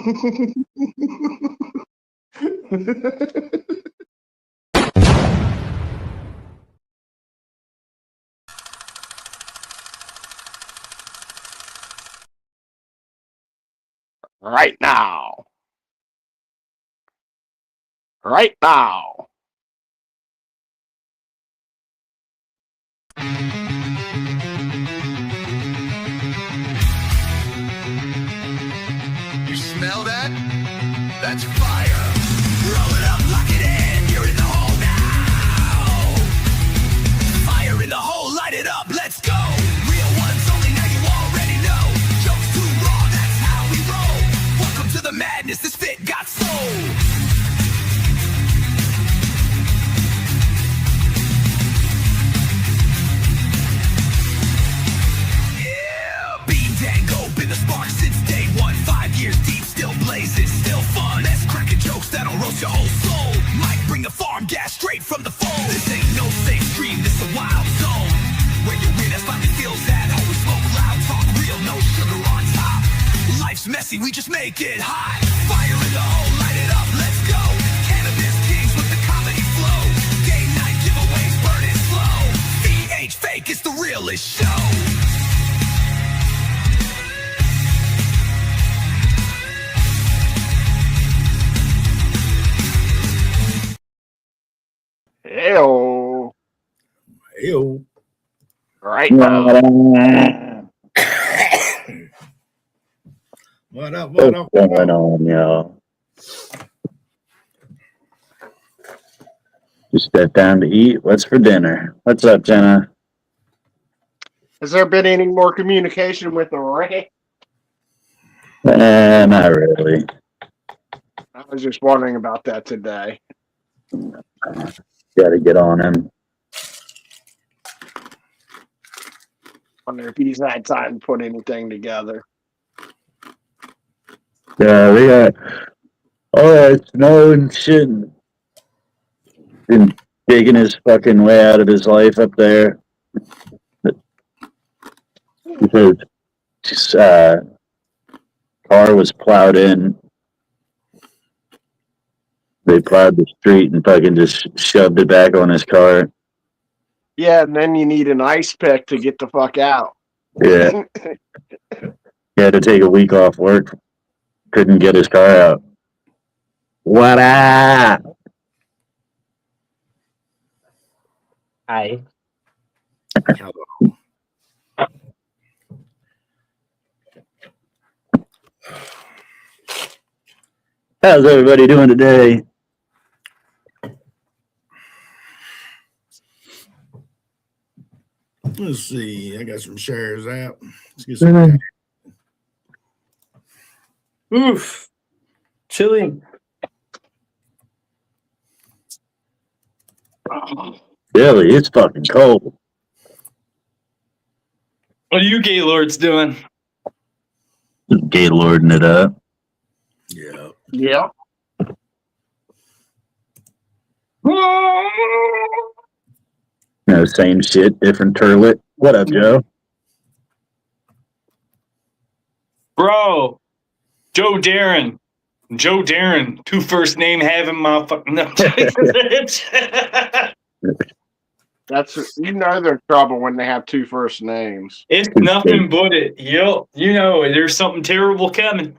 Right now. Right now. You smell that? That's fire. Roll it up, lock it in. You're in the hole now. Fire in the hole, light it up, let's go. Real ones only, now you already know. Jokes too raw, that's how we roll. Welcome to the madness, this fit got soul. Been the spark since day one. 5 years deep, still blazing, still fun. That's cracking jokes that'll roast your whole soul. Might bring the farm gas straight from the phone. This ain't no safe stream, this a wild zone. Where you win, that's finally feels at home. We smoke loud, talk real, no sugar on top. Life's messy, we just make it hot. Fire in the hole, light it up, let's go. Cannabis kings with the comedy flow. Game night giveaways, burn it slow. VH fake, it's the realest show. Ew. Ew. Right now. What up? What's going on, y'all? Just stepped down to eat. What's for dinner? What's up, Jenna? Has there been any more communication with the Ray? Not really. I was just wondering about that today. Got to get on him. Wonder if he's had time to put anything together. Yeah, we got all that snow and shit. Been digging his fucking way out of his life up there. Because his car was plowed in. They plowed the street and fucking just shoved it back on his car. Yeah, and then you need an ice pick to get the fuck out. Yeah. He had to take a week off work. Couldn't get his car out. What up? Hi. How's everybody doing today? Let's see. I got some shares out. Let's get some. Oof. Chilly. Really, it's fucking cold. What are you Gaylords doing? Gaylording it up. Yeah. Yeah. No, same shit, different turlet. What up, Joe? Bro, Joe Darren. Joe Darren, 2 first name having motherfucking no. That's, you know, they're in trouble when they have 2 first names. It's nothing but it. Yo, you know, there's something terrible coming.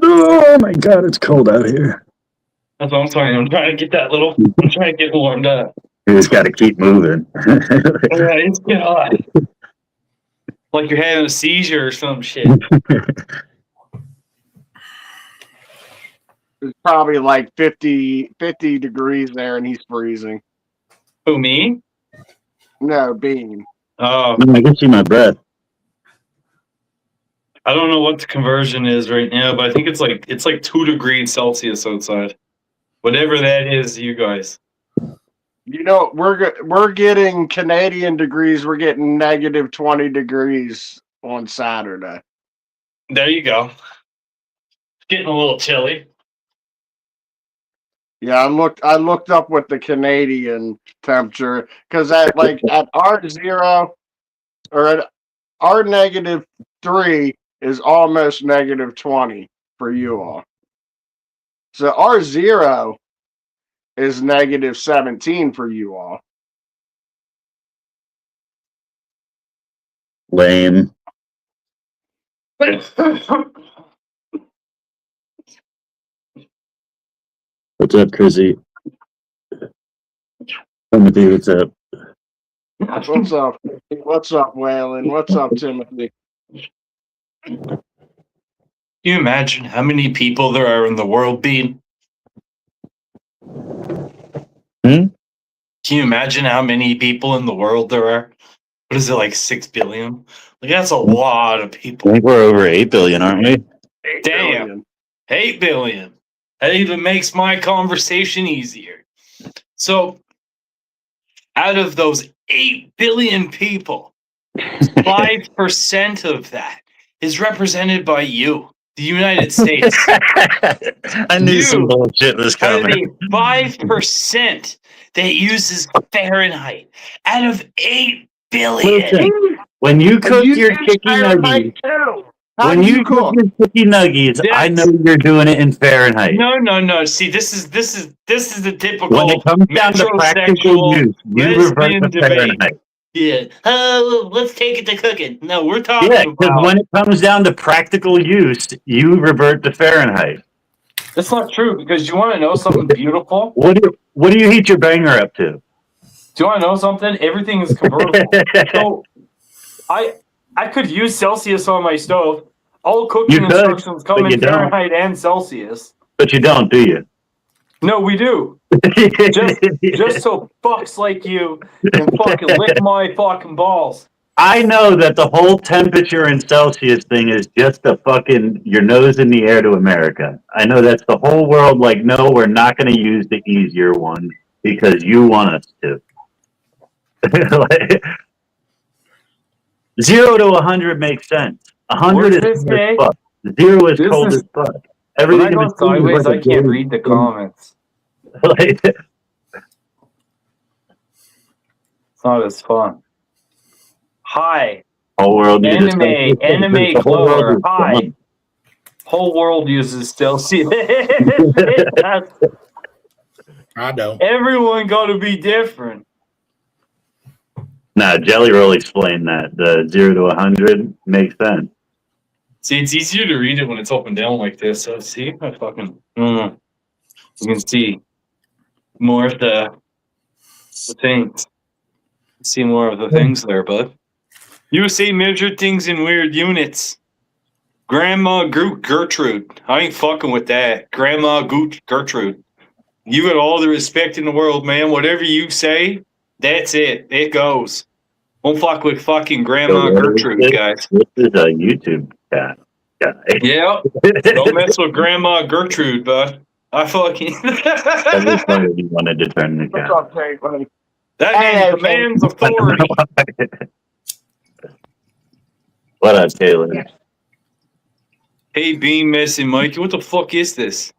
Oh my god, it's cold out here. That's what I'm saying. I'm trying to get that little. I'm trying to get warmed up. You just got to keep moving. Yeah, it's God. Like you're having a seizure or some shit. It's probably like 50 degrees there and he's freezing. Who, me? No, Bean. Oh, I can see my breath. I don't know what the conversion is right now, but I think it's like 2 degrees Celsius outside. Whatever that is, you guys. You know, we're getting Canadian degrees. We're getting negative 20 degrees on Saturday. There you go. It's getting a little chilly. Yeah, I looked up what the Canadian temperature, because at R0 or at R-3 is almost -20 for you all. So R0 is -17 for you all. Lame. What's up, Chrissy? Timothy, what's up? What's up? What's up, Waylon? What's up, Timothy? Can you imagine how many people there are in the world, Bean? Can you imagine how many people in the world there are? What is it, like 6 billion? Like, that's a lot of I people. think we're over 8 billion, aren't we? 8 Damn. billion. 8 billion. That even makes my conversation easier. So, out of those 8 billion people, 5% of that is represented by you, the United States. I knew some bullshit was Out of coming. the 5% that uses Fahrenheit, out of 8 billion. Listen, when you cook your chicken nuggies, How do you cook? your chicken nuggies, I know you're doing it in Fahrenheit. No. See, this is the typical When it comes down to practical use, you revert lesbian to debate. Fahrenheit. Yeah. Oh, let's take it to cooking. No, we're talking Yeah, because about. when it comes down to practical use, you revert to Fahrenheit. That's not true, because you want to know something beautiful? What do you heat your banger up to? Do you want to know something? Everything is convertible. So I could use Celsius on my stove. All cooking instructions come in Fahrenheit and Celsius. But you don't, do you? No, we do. just so fucks like you can fucking lick my fucking balls. I know that the whole temperature in Celsius thing is just a fucking your nose in the air to America. I know that's the whole world like, no, we're not going to use the easier one because you want us to. Like, 0 to 100 makes sense. 100 is cold as fuck. 0 is cold as fuck. Everything when I go sideways, I can't read the comments. Like, it's not as fun. Hi. Whole world Anime Clover. Hi. Whole world uses Celsius. I don't. Everyone got to be different. Nah, Jelly Roll explained that. The 0 to 100 makes sense. See, it's easier to read it when it's up and down like this. So, see, I fucking, you can see more of the things. See more of the things there, bud. USA measured things in weird units. Grandma Gertrude. I ain't fucking with that. Grandma Gertrude. You got all the respect in the world, man. Whatever you say, that's it. It goes. Don't fuck with fucking Grandma Gertrude, guys. This is a YouTube guy. Yeah. Don't mess with Grandma Gertrude, bud. I fucking. I just wondered you wanted to turn the What's camera. up, Caitlin? That man commands authority. What up, Taylor? Hey, Bean, Messi, Mikey, what the fuck is this?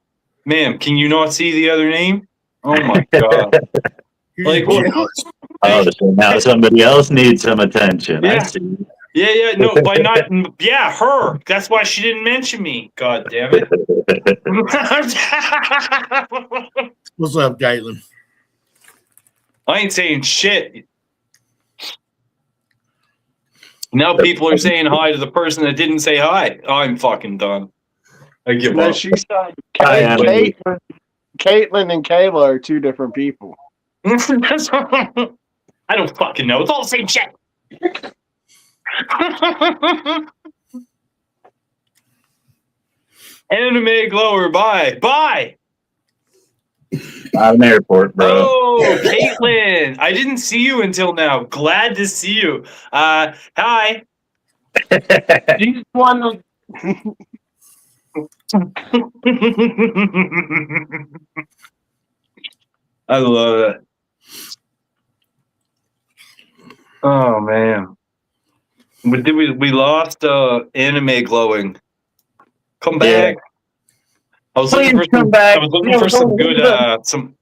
Ma'am, can you not see the other name? Oh my god. Like what? Oh, so now somebody else needs some attention. I Yeah. see. Yeah, no, by not, yeah, her. That's why she didn't mention me. God damn it. What's up, Caitlin? I ain't saying shit. Now people are saying hi to the person that didn't say hi. I'm fucking done. I give No, up. she said Caitlin and Kayla are two different people. I don't fucking know. It's all the same shit. Anime Glower, bye. Bye. Out an airport, bro. Oh, Caitlin. I didn't see you until now. Glad to see you. Hi. She's one of I love it. Oh man. We lost anime glowing. Come back. I was looking for Please come some. back. I was looking No, for some don't good. leave us. Some.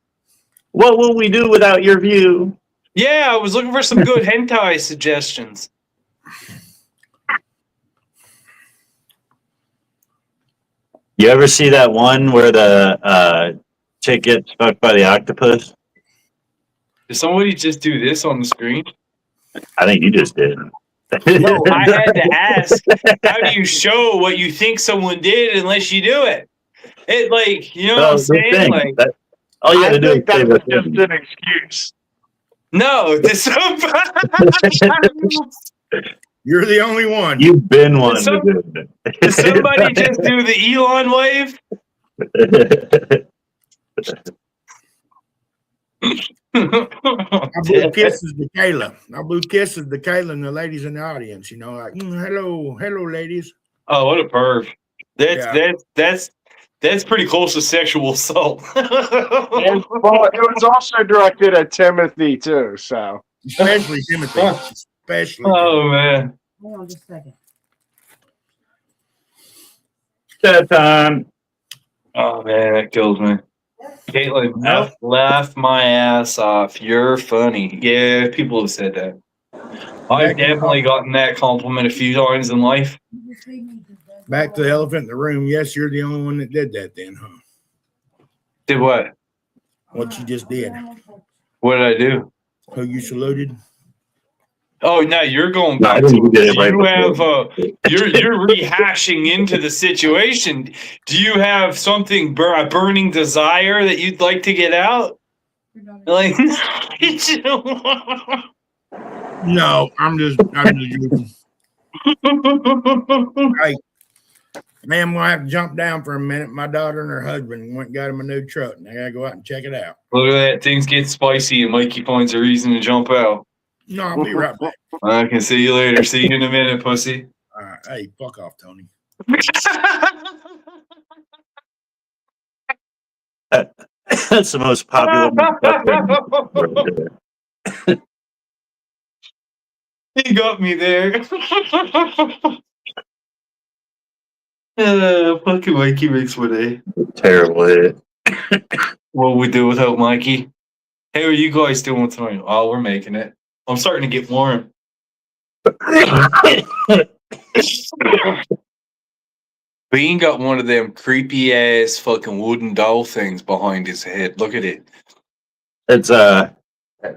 What will we do without your view? Yeah, I was looking for some good hentai suggestions. You ever see that one where the chick gets fucked by the octopus? Did somebody just do this on the screen? I think you just did. No, I had to ask. How do you show what you think someone did unless you do it? It like you know what I'm Well, the saying? thing, Like all you I got to do is think say that's what's just in. an excuse. no, this. You're the only one. You've been one to some- do it. Did somebody just do the Elon wave? I blew kisses to Kayla. I blew kisses to Kayla and the ladies in the audience. You know, like hello, ladies. Oh, what a perv! Yeah. That's pretty close to sexual assault. And, well, it was also directed at Timothy too. So Especially Timothy. Especially. Oh man! Hold on just a second. That time. Oh man, that kills me. Caitlin, Nope. laugh my ass off. You're funny. Yeah, people have said that. I've definitely gotten that compliment a few times in life. Back to the elephant in the room. Yes, you're the only one that did that then, huh? Did what? What you just did. What did I do? Who you saluted? Oh no, you're going No, I back think to you did it right you have before. you're rehashing into the situation. Do you have something a burning desire that you'd like to get out? Like No, I'm just joking. Hey, man, I'm gonna have to jump down for a minute. My daughter and her husband went and got him a new truck, and I gotta go out and check it out. Look at that. Things get spicy and Mikey finds a reason to jump out. No, I'll be right back. I can see you later. See you in a minute, pussy. All right, hey, fuck off, Tony. That's the most popular. He got me there. Fucking Mikey makes one day. Terrible hit. What we do without Mikey? Hey, what are you guys doing tonight? Oh, we're making it. I'm starting to get warm. Bean got one of them creepy ass fucking wooden doll things behind his head. Look at it. It's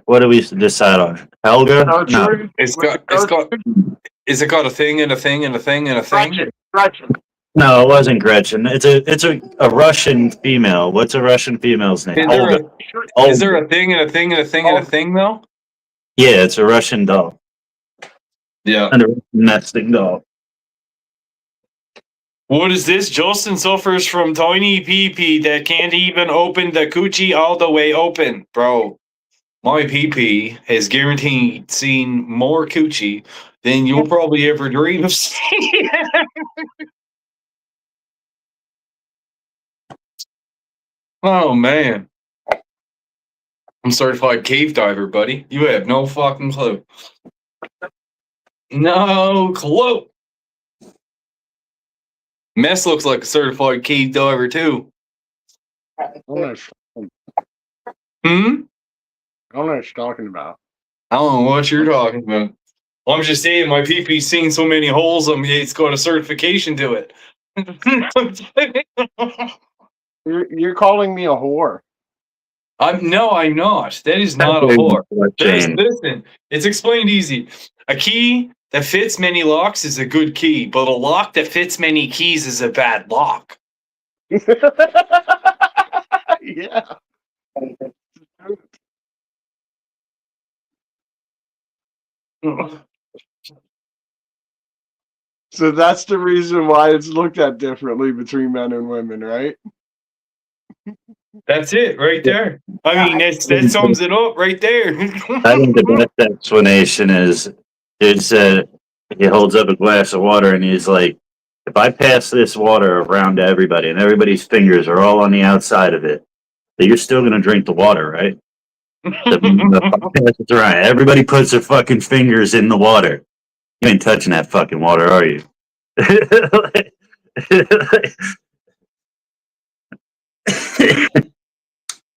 what do we decide on? Helga? no, No. true. It's got. Is it got a thing and a thing and a thing and a thing? Gretchen. No, it wasn't Gretchen. It's a Russian female. What's a Russian female's name? Is there Olga. Is there a thing and a thing and a thing and a thing though? Yeah, it's a Russian doll. Yeah. And a nesting doll. What is this? Justin suffers from tiny pee-pee that can't even open the coochie all the way open. Bro, my pee-pee has guaranteed seen more coochie than you'll probably ever dream of seeing. Oh, man. I'm certified cave diver, buddy. You have no fucking clue. No clue. Mess looks like a certified cave diver, too. I don't know Hmm? what you're talking about. I don't know what you're talking about. Well, I'm just saying my PP seen so many holes. It's got a certification to it. You're calling me a whore. No, I'm not. That is not a whore. Listen, it's explained easy. A key that fits many locks is a good key, but a lock that fits many keys is a bad lock. Yeah. So that's the reason why it's looked at differently between men and women, right? That's it right there. I mean, that sums it up right there. I think the best explanation is dude said he holds up a glass of water and he's like, if I pass this water around to everybody and everybody's fingers are all on the outside of it, then you're still gonna drink the water, right? The around. Everybody puts their fucking fingers in the water. You ain't touching that fucking water, are you?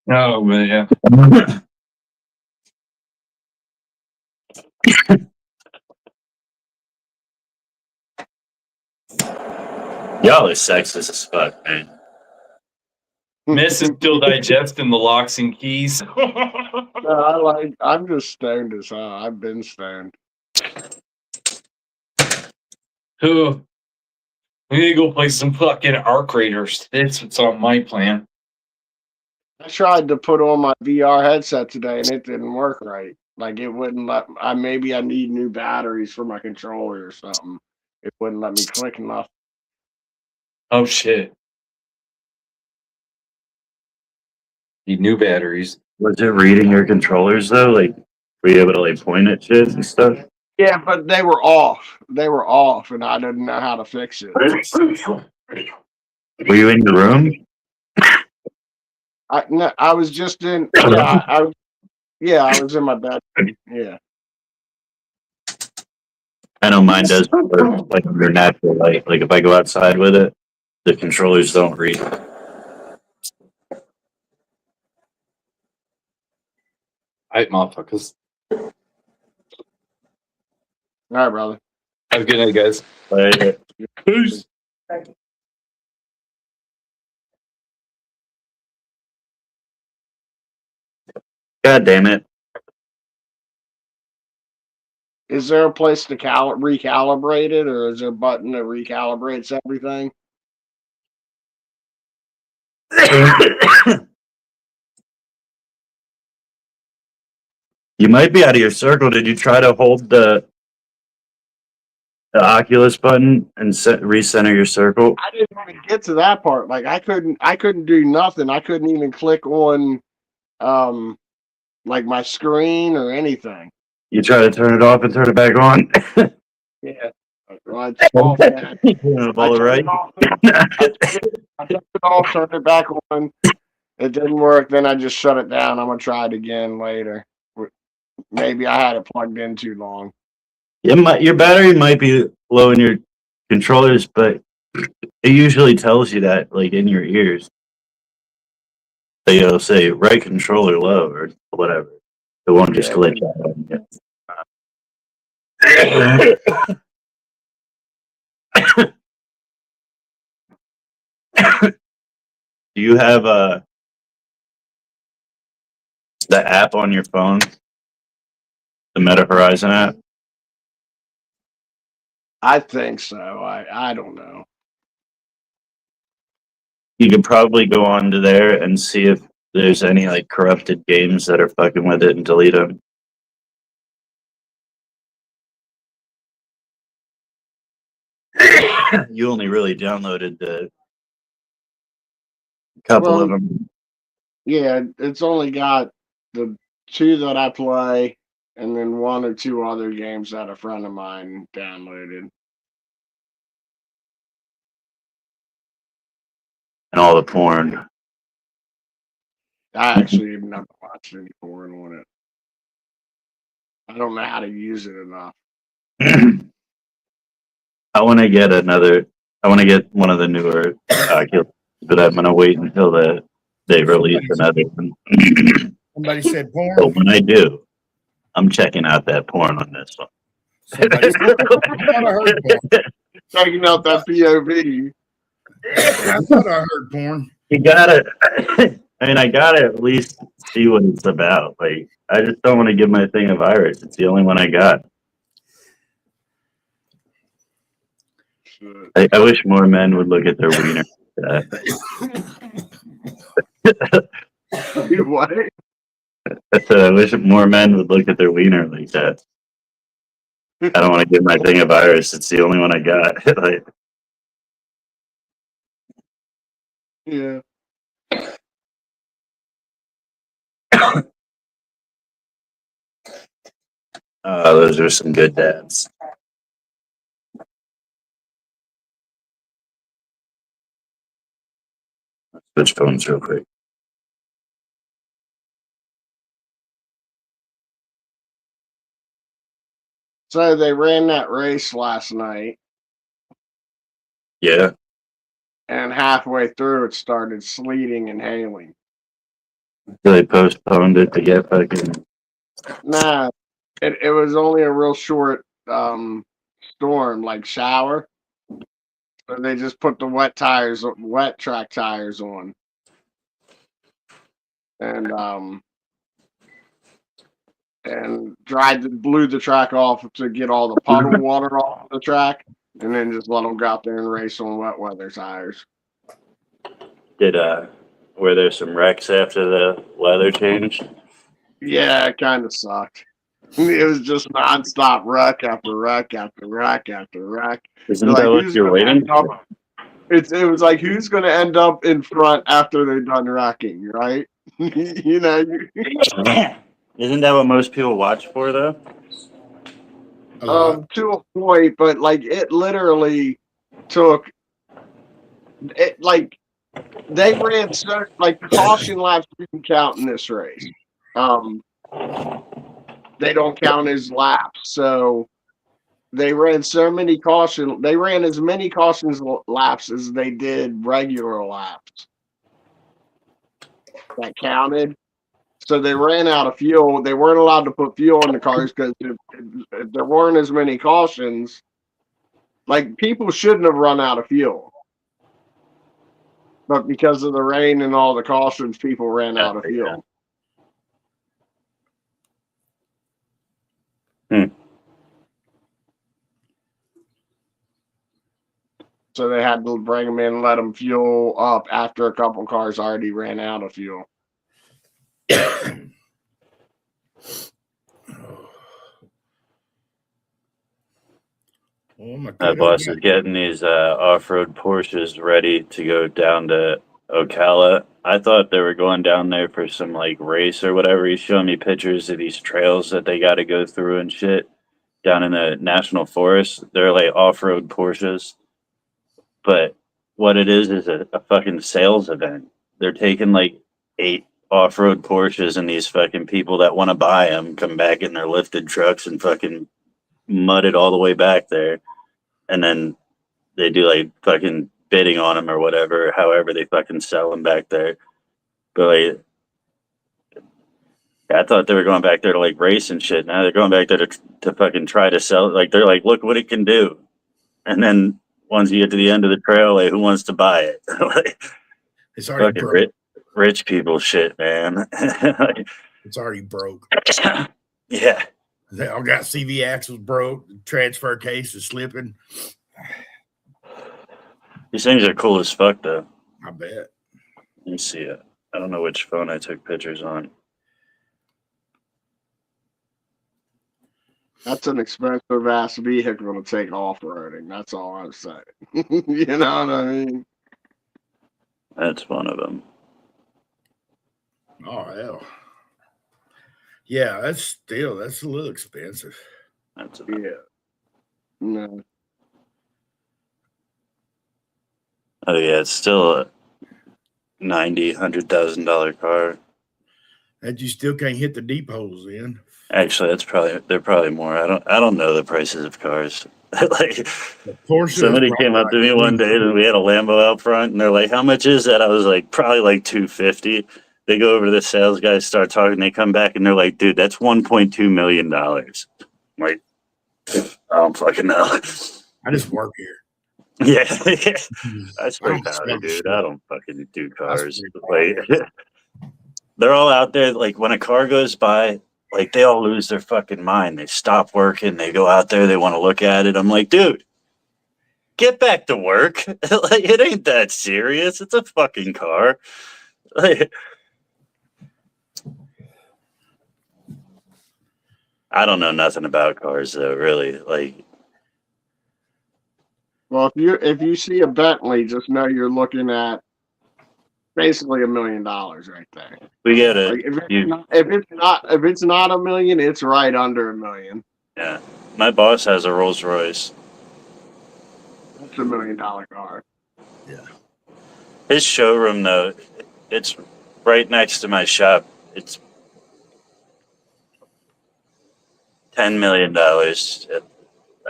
Oh man, yeah. Y'all are sexist as fuck, man. Miss is still digesting the locks and keys. No, I'm just stoned as hell. I've been stoned. Who? We need to go play some fucking Arc Raiders. That's what's on my plan. I tried to put on my VR headset today and it didn't work right. Like it wouldn't let. Maybe I need new batteries for my controller or something. It wouldn't let me click enough. Oh shit. Need new batteries. Was it reading your controllers though? Like, were you able to like point at shit and stuff? Yeah, but they were off. They were off, and I didn't know how to fix it. Were you in your room? No, I was just in. Yeah, I was in my bedroom. Yeah. I know mine does work like under natural light. Like if I go outside with it, the controllers don't read. Alright, motherfuckers. All right, brother. Have a good night, guys. Like, Peace. God damn it. Is there a place to recalibrate it, or is there a button that recalibrates everything? You might be out of your circle. Did you try to hold the Oculus button and recenter your circle? I didn't even get to that part. Like I couldn't do nothing. I couldn't even click on like my screen or anything. You try to turn it off and turn it back on? Yeah. Well, it's off, man. All right. I turned it off, turned it back on. It didn't work. Then I just shut it down. I'm gonna try it again later. Maybe I had it plugged in too long. Your battery might be low in your controllers, but it usually tells you that, like in your ears. They'll say right controller low or whatever. It won't just glitch out. Do you have the app on your phone? The Meta Horizon app? I think so. I don't know. You could probably go onto there and see if there's any like corrupted games that are fucking with it and delete them. You only really downloaded the couple of them. Yeah, it's only got the 2 that I play, and then 1 or 2 other games that a friend of mine downloaded. And all the porn. I actually have never watched any porn on it. I don't know how to use it enough. I want to get one of the newer Oculus, but I'm gonna wait until they release another one. Somebody said porn. So when I do, I'm checking out that porn on this one. Somebody said, I thought I heard porn. Checking out that POV. I thought I heard porn. You gotta. I gotta at least see what it's about. Like, I just don't want to give my thing a virus. It's the only one I got. I wish more men would look at their wiener. What? I said I wish more men would look at their wiener like that. I don't want to give my thing a virus. It's the only one I got. Like, Yeah. those are some good dabs. Switch phones real quick. So they ran that race last night. Yeah. and halfway through it started sleeting and hailing. So they postponed it to get fucking. Nah, it was only a real short storm, like shower. But they just put the wet track tires on, and blew the track off to get all the puddle water off the track, and then just let them go out there and race on wet weather tires. Were there some wrecks after the weather changed? Yeah, it kind of sucked. It was just nonstop wreck after wreck after wreck after wreck. Isn't that what you're waiting? It was like, who's going to end up in front after they're done wrecking, right? You know. Isn't that what most people watch for, though? To a point, but like it literally took it. Like they ran so like the caution laps didn't count in this race. They don't count as laps, so they ran so many caution. They ran as many cautions laps as they did regular laps. That counted. So they ran out of fuel. They weren't allowed to put fuel in the cars because if there weren't as many cautions, like people shouldn't have run out of fuel. But because of the rain and all the cautions, people ran out of fuel. So they had to bring them in and let them fuel up after a couple cars already ran out of fuel. My boss is getting these off-road Porsches ready to go down to Ocala. I thought they were going down there for some like race or whatever. He's showing me pictures of these trails that they got to go through and shit down in the national forest. They're like off-road Porsches, but what it is a fucking sales event. They're taking like 8 off-road Porsches, and these fucking people that want to buy them come back in their lifted trucks and fucking mud it all the way back there, and then they do like fucking bidding on them or whatever, however they fucking sell them back there. But like, I thought they were going back there to like race and shit. Now they're going back there to fucking try to sell it. Like they're like, look what it can do. And then once you get to the end of the trail, like who wants to buy it? Like, it's already broke. Rich people shit, man. Like, it's already broke. Yeah. They all got CV axles broke. The transfer case is slipping. These things are cool as fuck, though. I bet. Let me see it. I don't know which phone I took pictures on. That's an expensive ass vehicle to take off roading. That's all I'm saying. You know what I mean? That's one of them. Oh hell. Yeah, that's a little expensive. That's yeah. No. Oh yeah, it's still a $90,000-$100,000 car. And you still can't hit the deep holes in. Actually, they're probably more. I don't know the prices of cars. Like somebody came up to me one day and we had a Lambo out front and they're like, "How much is that?" I was like, "Probably like $250." They go over to the sales guys, start talking. They come back and they're like, "Dude, that's $1.2 million." I'm like, I don't fucking know. I just work here. Yeah, I spray powder, dude. I don't fucking do cars. Like, they're all out there. Like when a car goes by, like they all lose their fucking mind. They stop working. They go out there. They want to look at it. I'm like, dude, get back to work. Like it ain't that serious. It's a fucking car. Like, I don't know nothing about cars though. Really, like. Well, if you see a Bentley, just know you're looking at basically $1 million right there. We get it. Like if it's not $1 million, it's right under $1 million. Yeah, my boss has a Rolls Royce. That's $1 million car. Yeah. His showroom though, it's right next to my shop. It's $10 million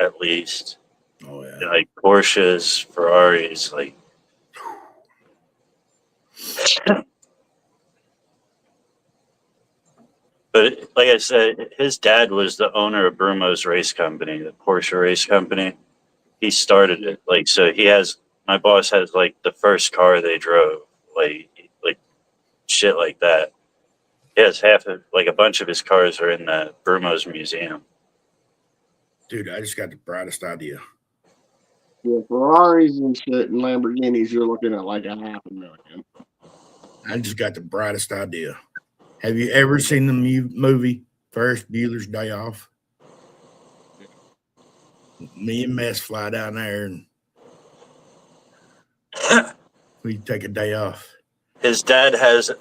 at least. Oh yeah. Like Porsches, Ferraris, like But like I said, his dad was the owner of Brumo's race company, the Porsche race company. He started it. Like, so he has, my boss has like the first car they drove, like shit like that. He has like a bunch of his cars are in the Brumo's museum. Dude, I just got the brightest idea. Yeah, Ferraris and shit and Lamborghinis, you're looking at like $500,000. I just got the brightest idea. Have you ever seen the movie Ferris Bueller's Day Off? Me and Mess fly down there and we take a day off. His dad has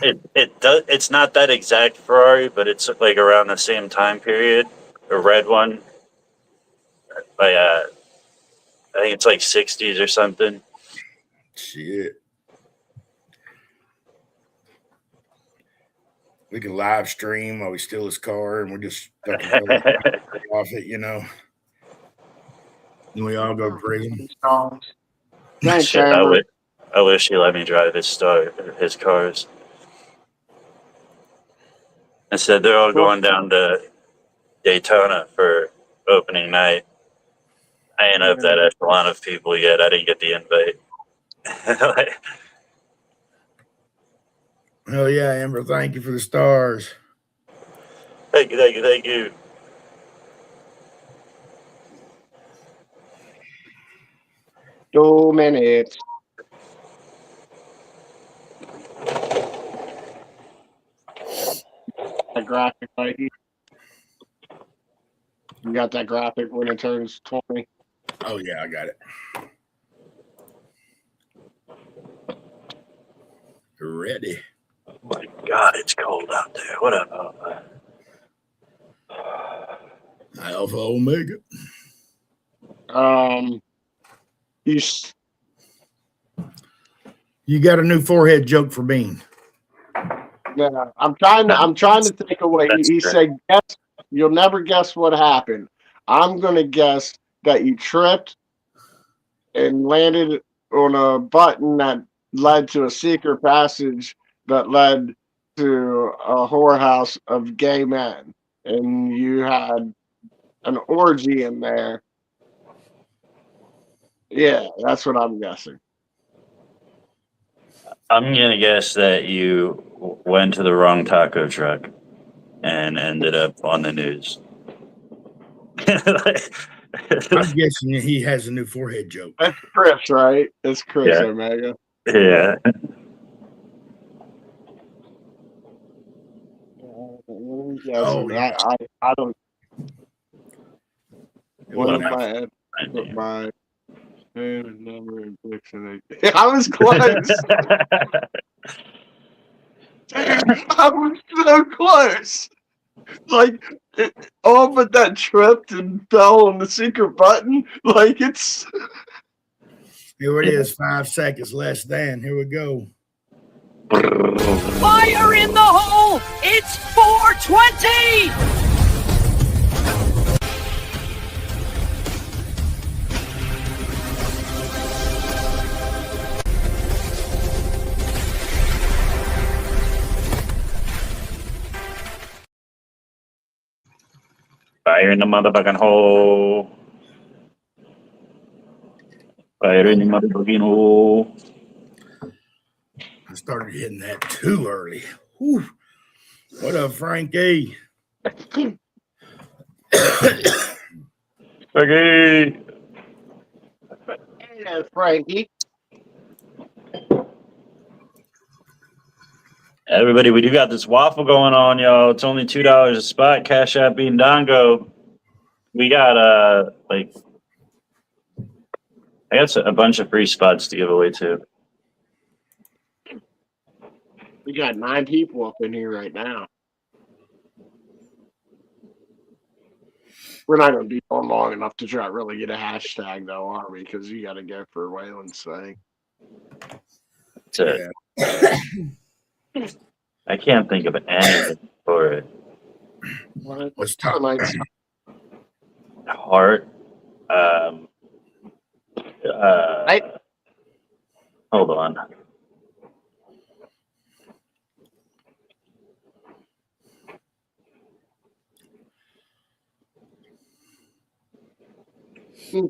it's not that exact Ferrari, but it's like around the same time period. A red one. By I think it's like 60s or something. Shit. We can live stream while we steal his car and we're just stuck off it, you know. And we all go to prison. Thanks, Shit, Hammer. I wish he let me drive his cars. Instead, they're all going down to Daytona for opening night. I ain't up that echelon of people yet. I didn't get the invite. Oh yeah, Amber, thank you for the stars. Thank you. 2 minutes. That graphic right here. You got that graphic when it turns 20. Oh yeah, I got it. Ready. Oh my God, it's cold out there. What up? Alpha Omega. You got a new forehead joke for Bean. Yeah, I'm trying to think of what he said. Guess, you'll never guess what happened. I'm gonna guess that you tripped and landed on a button that led to a secret passage that led to a whorehouse of gay men, and you had an orgy in there. Yeah, that's what I'm guessing. I'm gonna guess that you went to the wrong taco truck and ended up on the news. I'm guessing he has a new forehead joke. That's Chris, right? It's Chris, Yeah. Omega. Yeah. Oh, I don't. What am I at? Put my name and number and dictionary. I was close. I was so close. Like, all but that tripped and fell on the secret button. Like, it's. Here it is, 5 seconds less than. Here we go. Fire in the hole! It's 420! Fire in the motherfucking hole. Fire in the motherfucking hole. I started hitting that too early. Whew. What up, Frankie? Okay. Hey, Frankie. Everybody, we do got this waffle going on, y'all. It's only $2 a spot. Cash App being Dongo. We got I got a bunch of free spots to give away too. We got 9 people up in here right now. We're not going to be on long enough to try to really get a hashtag, though, are we? Because you got to go for Waylon's thing. That's it. I can't think of anything for it. What's top? Heart. Hold on.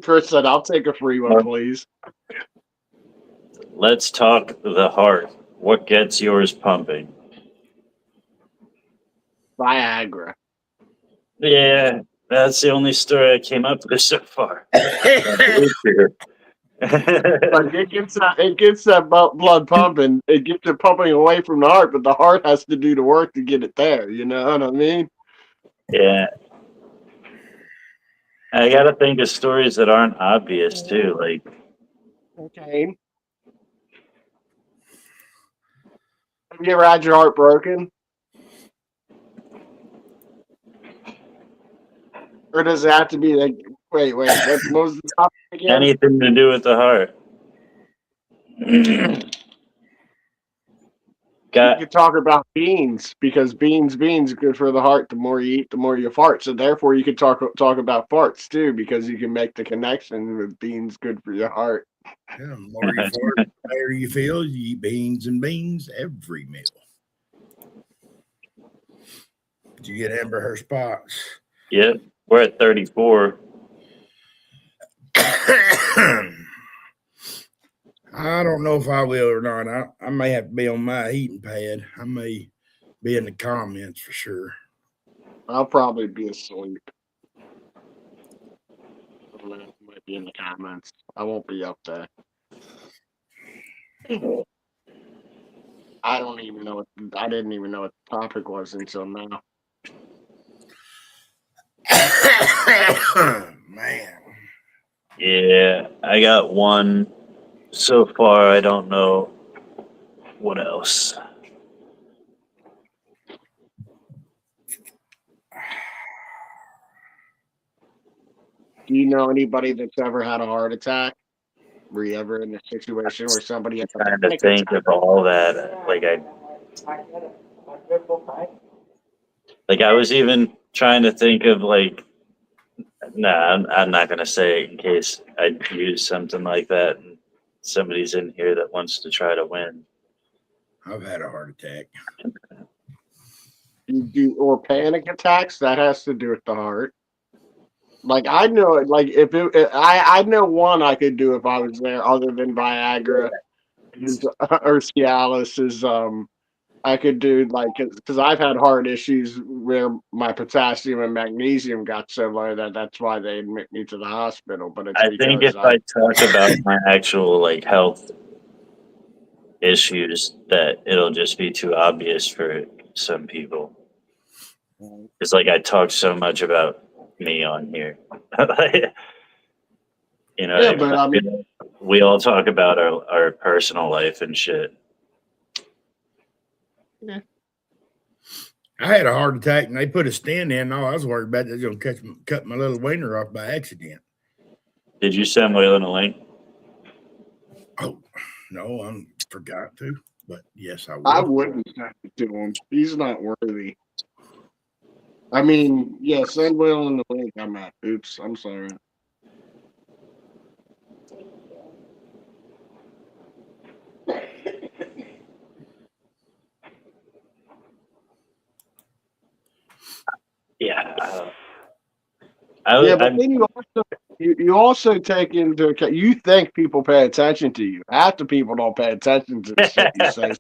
Chris said, "I'll take a free one, please." Let's talk the heart. What gets yours pumping? Viagra. Yeah, that's the only story I came up with so far. Like it gets that blood pumping. It gets it pumping away from the heart, but the heart has to do the work to get it there. You know what I mean? Yeah, I gotta think of stories that aren't obvious too. Like, Okay. Have you ever had your heart broken? Or does it have to be like, wait, what was the topic again? anything to do with the heart. You Got could talk about beans because beans are good for the heart. The more you eat, the more you fart. So therefore, you could talk about farts too because you can make the connection with beans good for your heart. Yeah, the more you fart, the better you feel. You eat beans and beans every meal. Did you get Amber her spots? Yep, we're at 34. I don't know if I will or not. I may have to be on my heating pad. I may be in the comments for sure. I'll probably be asleep. Might be in the comments. I won't be up there. I don't even know. I didn't even know what the topic was until now. Man. Yeah, I got one so far. I don't know what else. Do you know anybody that's ever had a heart attack? Were you ever in a situation where somebody had a Trying to panic think attack? of all that. I was even trying to think of like. Nah, I'm not gonna say it in case I use something like that and somebody's in here that wants to try to win. I've had a heart attack. You do or panic attacks? That has to do with the heart. Like I know, like I know one I could do if I was there, other than Viagra or Cialis is I could do like because I've had heart issues where my potassium and magnesium got so low that's why they admit me to the hospital. But it's I think because if I talk about my actual like health issues, that it'll just be too obvious for some people. It's like I talk so much about me on here. You know, yeah, what but I mean? We all talk about our personal life and shit. I had a heart attack and they put a stent in. And all I was worried about they was going to cut my little wiener off by accident. Did you send Waylon a link? Oh, no, I forgot to. But yes, I will. I wouldn't send it to him. He's not worthy. I mean, yeah, send Will in the link. I'm at. Oops, I'm sorry. Yeah. Yeah, but then you also take into account. You think people pay attention to you. Half the people don't pay attention to the shit you say.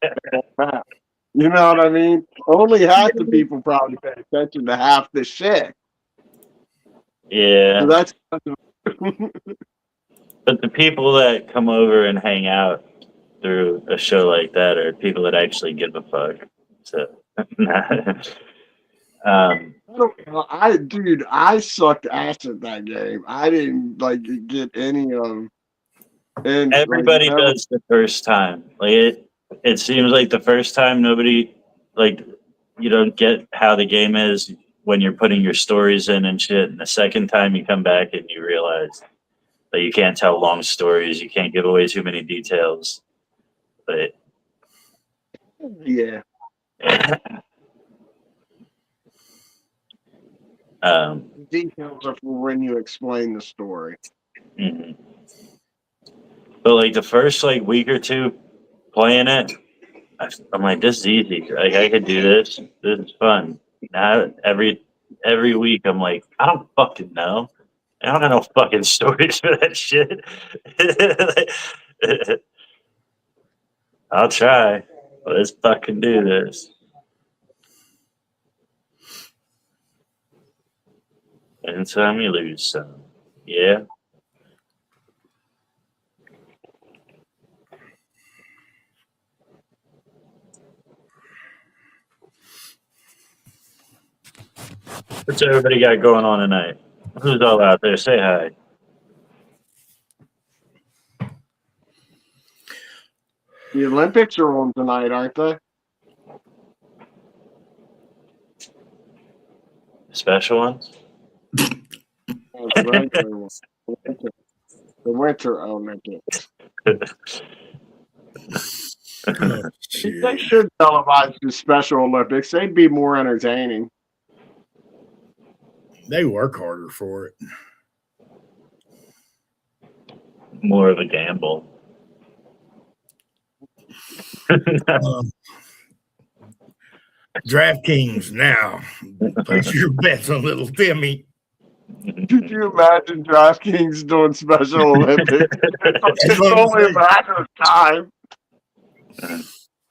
You know what I mean? Only half the people probably pay attention to half the shit. Yeah. So that's. But the people that come over and hang out through a show like that are people that actually give a fuck. So, Dude, I sucked ass at that game. I didn't like get any of. And everybody does the first time. It seems like the first time nobody like you don't get how the game is when you're putting your stories in and shit. And the second time you come back and you realize that you can't tell long stories, you can't give away too many details. But yeah. Details are for when you explain the story. Mm-hmm. But like the first like week or two playing it, I'm like, this is easy. Like I could do this. This is fun. Now every week I'm like, I don't fucking know. I don't have no fucking stories for that shit. I'll try. Let's fucking do this. And some you lose some. Yeah. What's everybody got going on tonight? Who's all out there? Say hi. The Olympics are on tonight, aren't they? Special ones? Oh, the regular one. The Winter Olympics. Oh, They shit. should televise the Special Olympics. They'd be more entertaining. They work harder for it. More of a gamble. DraftKings now. Place your bets on little Timmy. Could you imagine DraftKings doing Special Olympics? It's what I'm only a saying. matter of time.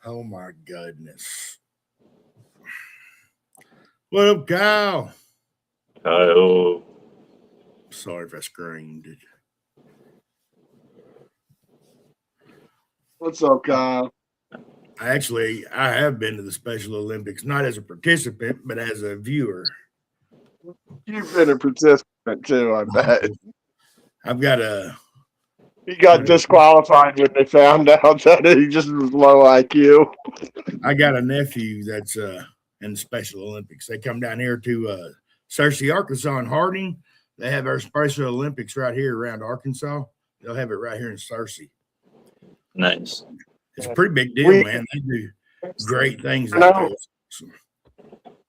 Oh my goodness. What up, Kyle? Oh, Sorry if I screamed. What's up, Kyle? I have been to the Special Olympics, not as a participant, but as a viewer. You've been a participant too, I bet. I've got a He got disqualified when they found out that he just was low IQ. I got a nephew that's in the Special Olympics. They come down here to Searcy, Arkansas, and Harding. They have our Special Olympics right here around Arkansas. They'll have it right here in Searcy. nice. It's a pretty big deal, man. They do great things out there.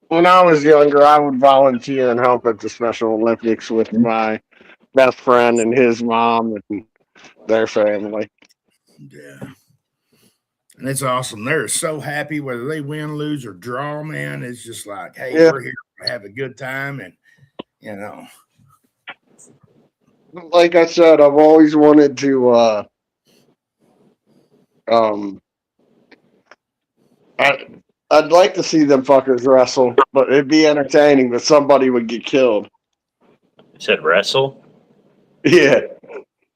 When I was younger, I would volunteer and help at the Special Olympics with my best friend and his mom and their family. Yeah. And it's awesome. They're so happy whether they win, lose, or draw, man. It's just like, hey, Yeah. we're here to have a good time. And, you know, Like I said, I've always wanted to I'd like to see them fuckers wrestle, but it'd be entertaining, but somebody would get killed. You said wrestle? Yeah.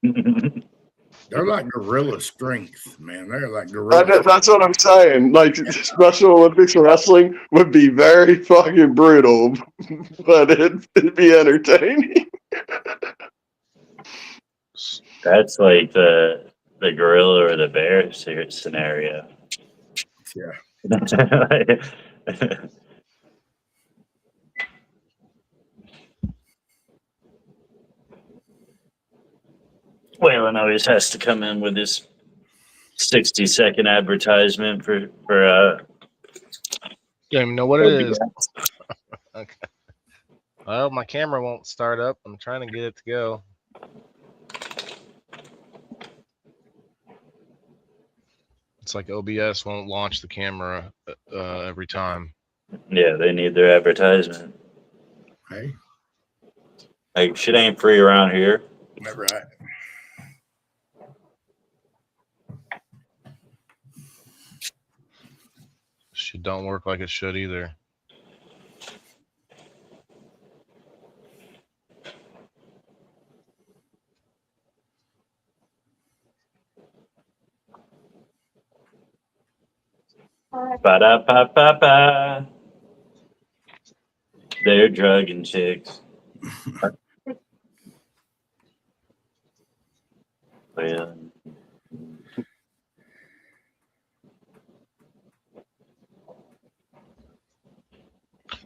they're like gorilla strength, man. They're like gorilla. That's what I'm saying. Like, Special Olympics wrestling would be very fucking brutal, but it'd be entertaining. That's like the gorilla or the bear scenario. Yeah. Waylon always has to come in with his 60-second advertisement for Don't even know what it is. Okay. Well, my camera won't start up. I'm trying to get it to go. It's like OBS won't launch the camera every time. Yeah, they need their advertisement. Hey, Like, shit ain't free around here. that's right. Shit don't work like it should either. Ba-da-ba-ba-ba. They're drugging chicks. Well,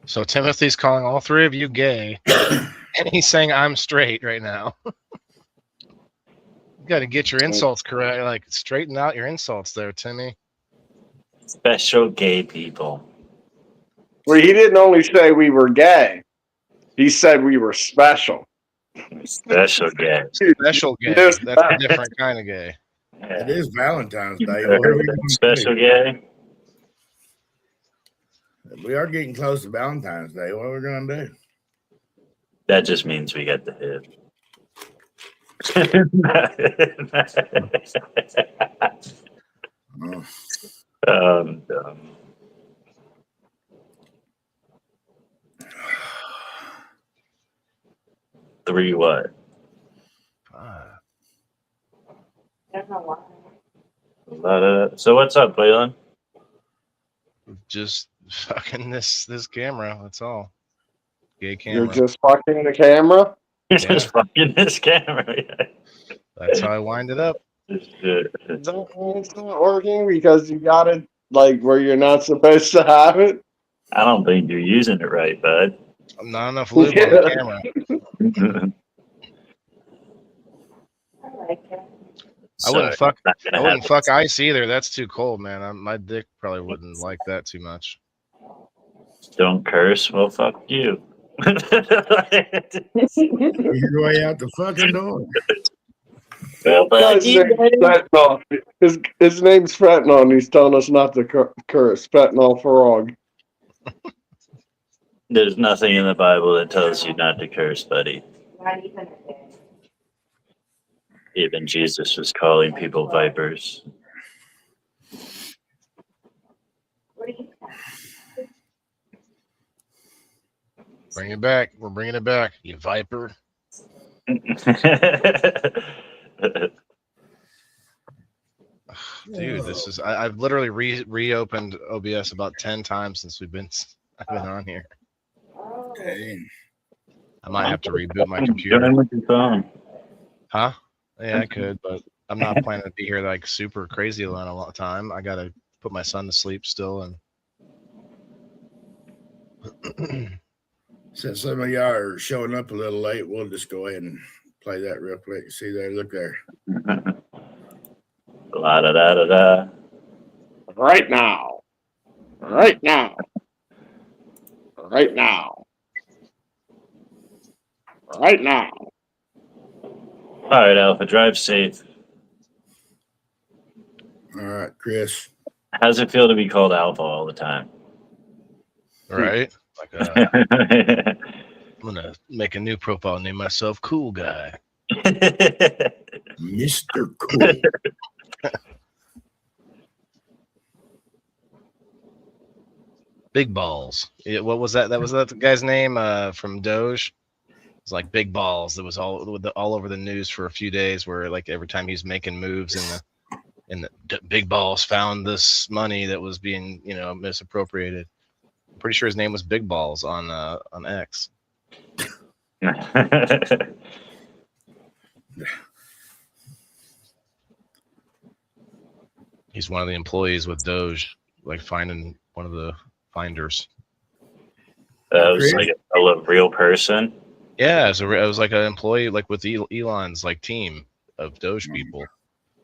So Timothy's calling all three of you gay, and he's saying I'm straight right now. You got to get your insults correct. Like, straighten out your insults there, Timmy. special gay people. Well, he didn't only say we were gay. He said we were special. Special gay. Special gay. That's a different kind of gay. It Yeah. is Valentine's Day. What are we gonna Special do? gay. We are getting close to Valentine's Day. What are we going to do? That just means we get the hit. Oh, Dumb. Three what? So what's up, Waylon? Just fucking this camera. That's all. Gay You're camera. just fucking the camera? Just fucking this camera. That's how I wind it up. It's not working because you got it like where you're not supposed to have it. I don't think you're using it right, bud. Not enough lube on the camera. I wouldn't fuck ice either. That's too cold, man. My dick probably wouldn't like that too much. Don't curse. Well, fuck you. your way out the fucking door. Well, fuck His you, name's buddy. Fentanyl. His name's Fentanyl, and he's telling us not to curse. Fentanyl frog. There's nothing in the Bible that tells you not to curse, buddy. Even Jesus was calling people vipers. Bring it back. We're bringing it back, you viper. Dude, this is I've literally reopened OBS about 10 times since I've been on here. Dang. I might have to reboot my computer. Join with your phone. Huh? Yeah, I could, but I'm not planning to be here like super crazy a lot of time. I gotta put my son to sleep still, and Since some of y'all are showing up a little late, we'll just go ahead and play that real quick. See there, look there. La da da da da. Right now. Right now. Right now. Right now. All right, Alpha, drive safe. All right, Chris. How's it feel to be called Alpha all the time? right? Like I'm gonna make a new profile, name myself Cool Guy. Mr. Cool. Big Balls. What was that? That was that the guy's name from Doge. It's like Big Balls. It was all over the news for a few days, where like every time he's making moves in the Big Balls found this money that was being misappropriated. I'm pretty sure his name was Big Balls on X. He's one of the employees with Doge, like finding one of the finders. It was like a real person. Yeah, it was like an employee, like with Elon's like team of Doge people,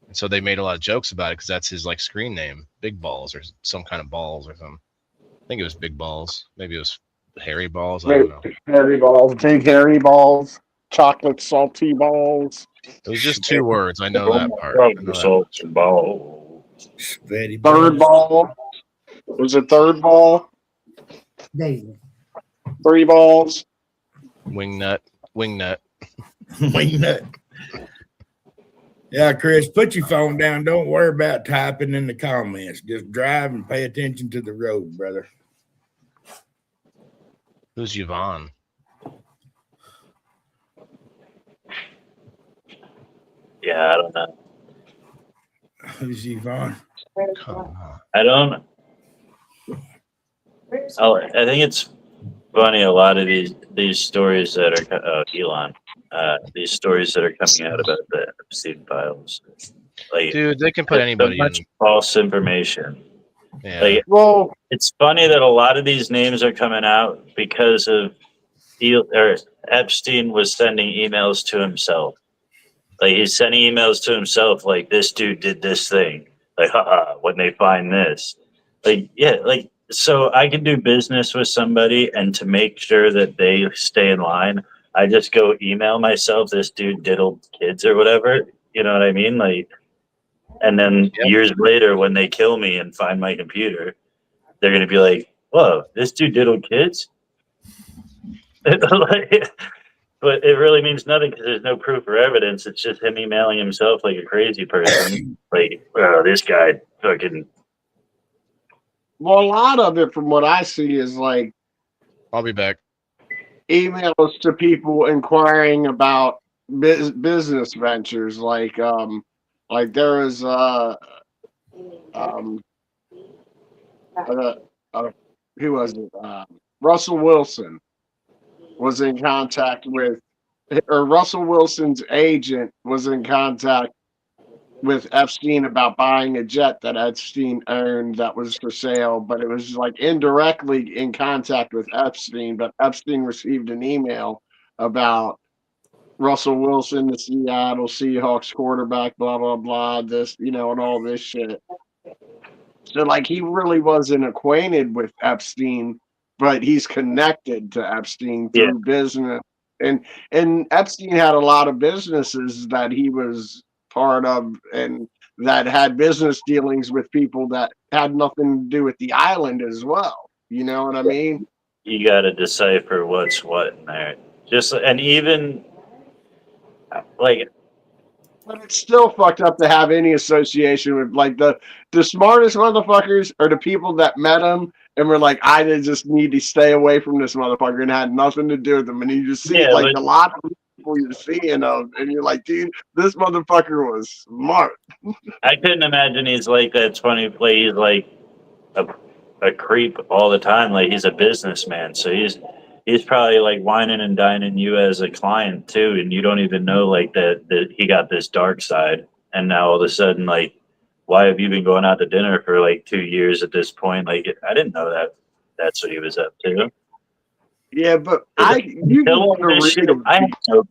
and so they made a lot of jokes about it because that's his like screen name, Big Balls or some kind of balls or something. I think it was Big Balls. Maybe it was Hairy Balls. I don't know. Hairy balls, big hairy balls, chocolate salty balls. It was just 2 words. I know that part. I know that. Salts and balls. Sweaty Third ball. Was it third ball? Daisy. 3 balls. Wingnut. Wingnut. Yeah, Chris, put your phone down. Don't worry about typing in the comments. Just drive and pay attention to the road, brother. Who's Yvonne? Yeah, I don't know. Who's Yvonne? Come on. I don't. I think it's funny. A lot of these stories that are Elon, these stories that are coming out about the Epstein files, like Dude, they can put anybody so much in. false information. Yeah. Like, Well, it's funny that a lot of these names are coming out because of Epstein was sending emails to himself. Like, he's sending emails to himself, like, this dude did this thing. Like, when they find this. Like, yeah, like, so I can do business with somebody, and to make sure that they stay in line, I just go email myself, this dude diddled kids or whatever. You know what I mean? Like, and then years later, when they kill me and find my computer, they're going to be like, whoa, this dude diddled kids? Like, But it really means nothing because there's no proof or evidence. It's just him emailing himself like a crazy person. Like, oh, this guy fucking. Well, a lot of it, from what I see, is like I'll be back. emails to people inquiring about business ventures. Like there was um, uh, who was it? Russell Wilson was in contact with, or Russell Wilson's agent was in contact with Epstein about buying a jet that Epstein owned that was for sale, but it was like indirectly in contact with Epstein. But Epstein received an email about Russell Wilson, the Seattle Seahawks quarterback, blah, blah, blah, this, and all this shit. So, like, he really wasn't acquainted with Epstein, but he's connected to Epstein through business. And Epstein had a lot of businesses that he was part of and that had business dealings with people that had nothing to do with the island as well. You know what I mean? You got to decipher what's what in there. Just and even like But it's still fucked up to have any association with like the smartest motherfuckers are the people that met him and were like, I just need to stay away from this motherfucker and had nothing to do with him. And you just see like a lot of people you're seeing of, and you're like, dude, this motherfucker was smart. I couldn't imagine he's like that 20 play. He's like a creep all the time. Like he's a businessman, so he's probably like whining and dining you as a client too, and you don't even know like that he got this dark side. And now all of a sudden, like, why have you been going out to dinner for like 2 years at this point? Like, I didn't know that that's what he was up to. Yeah, but I had no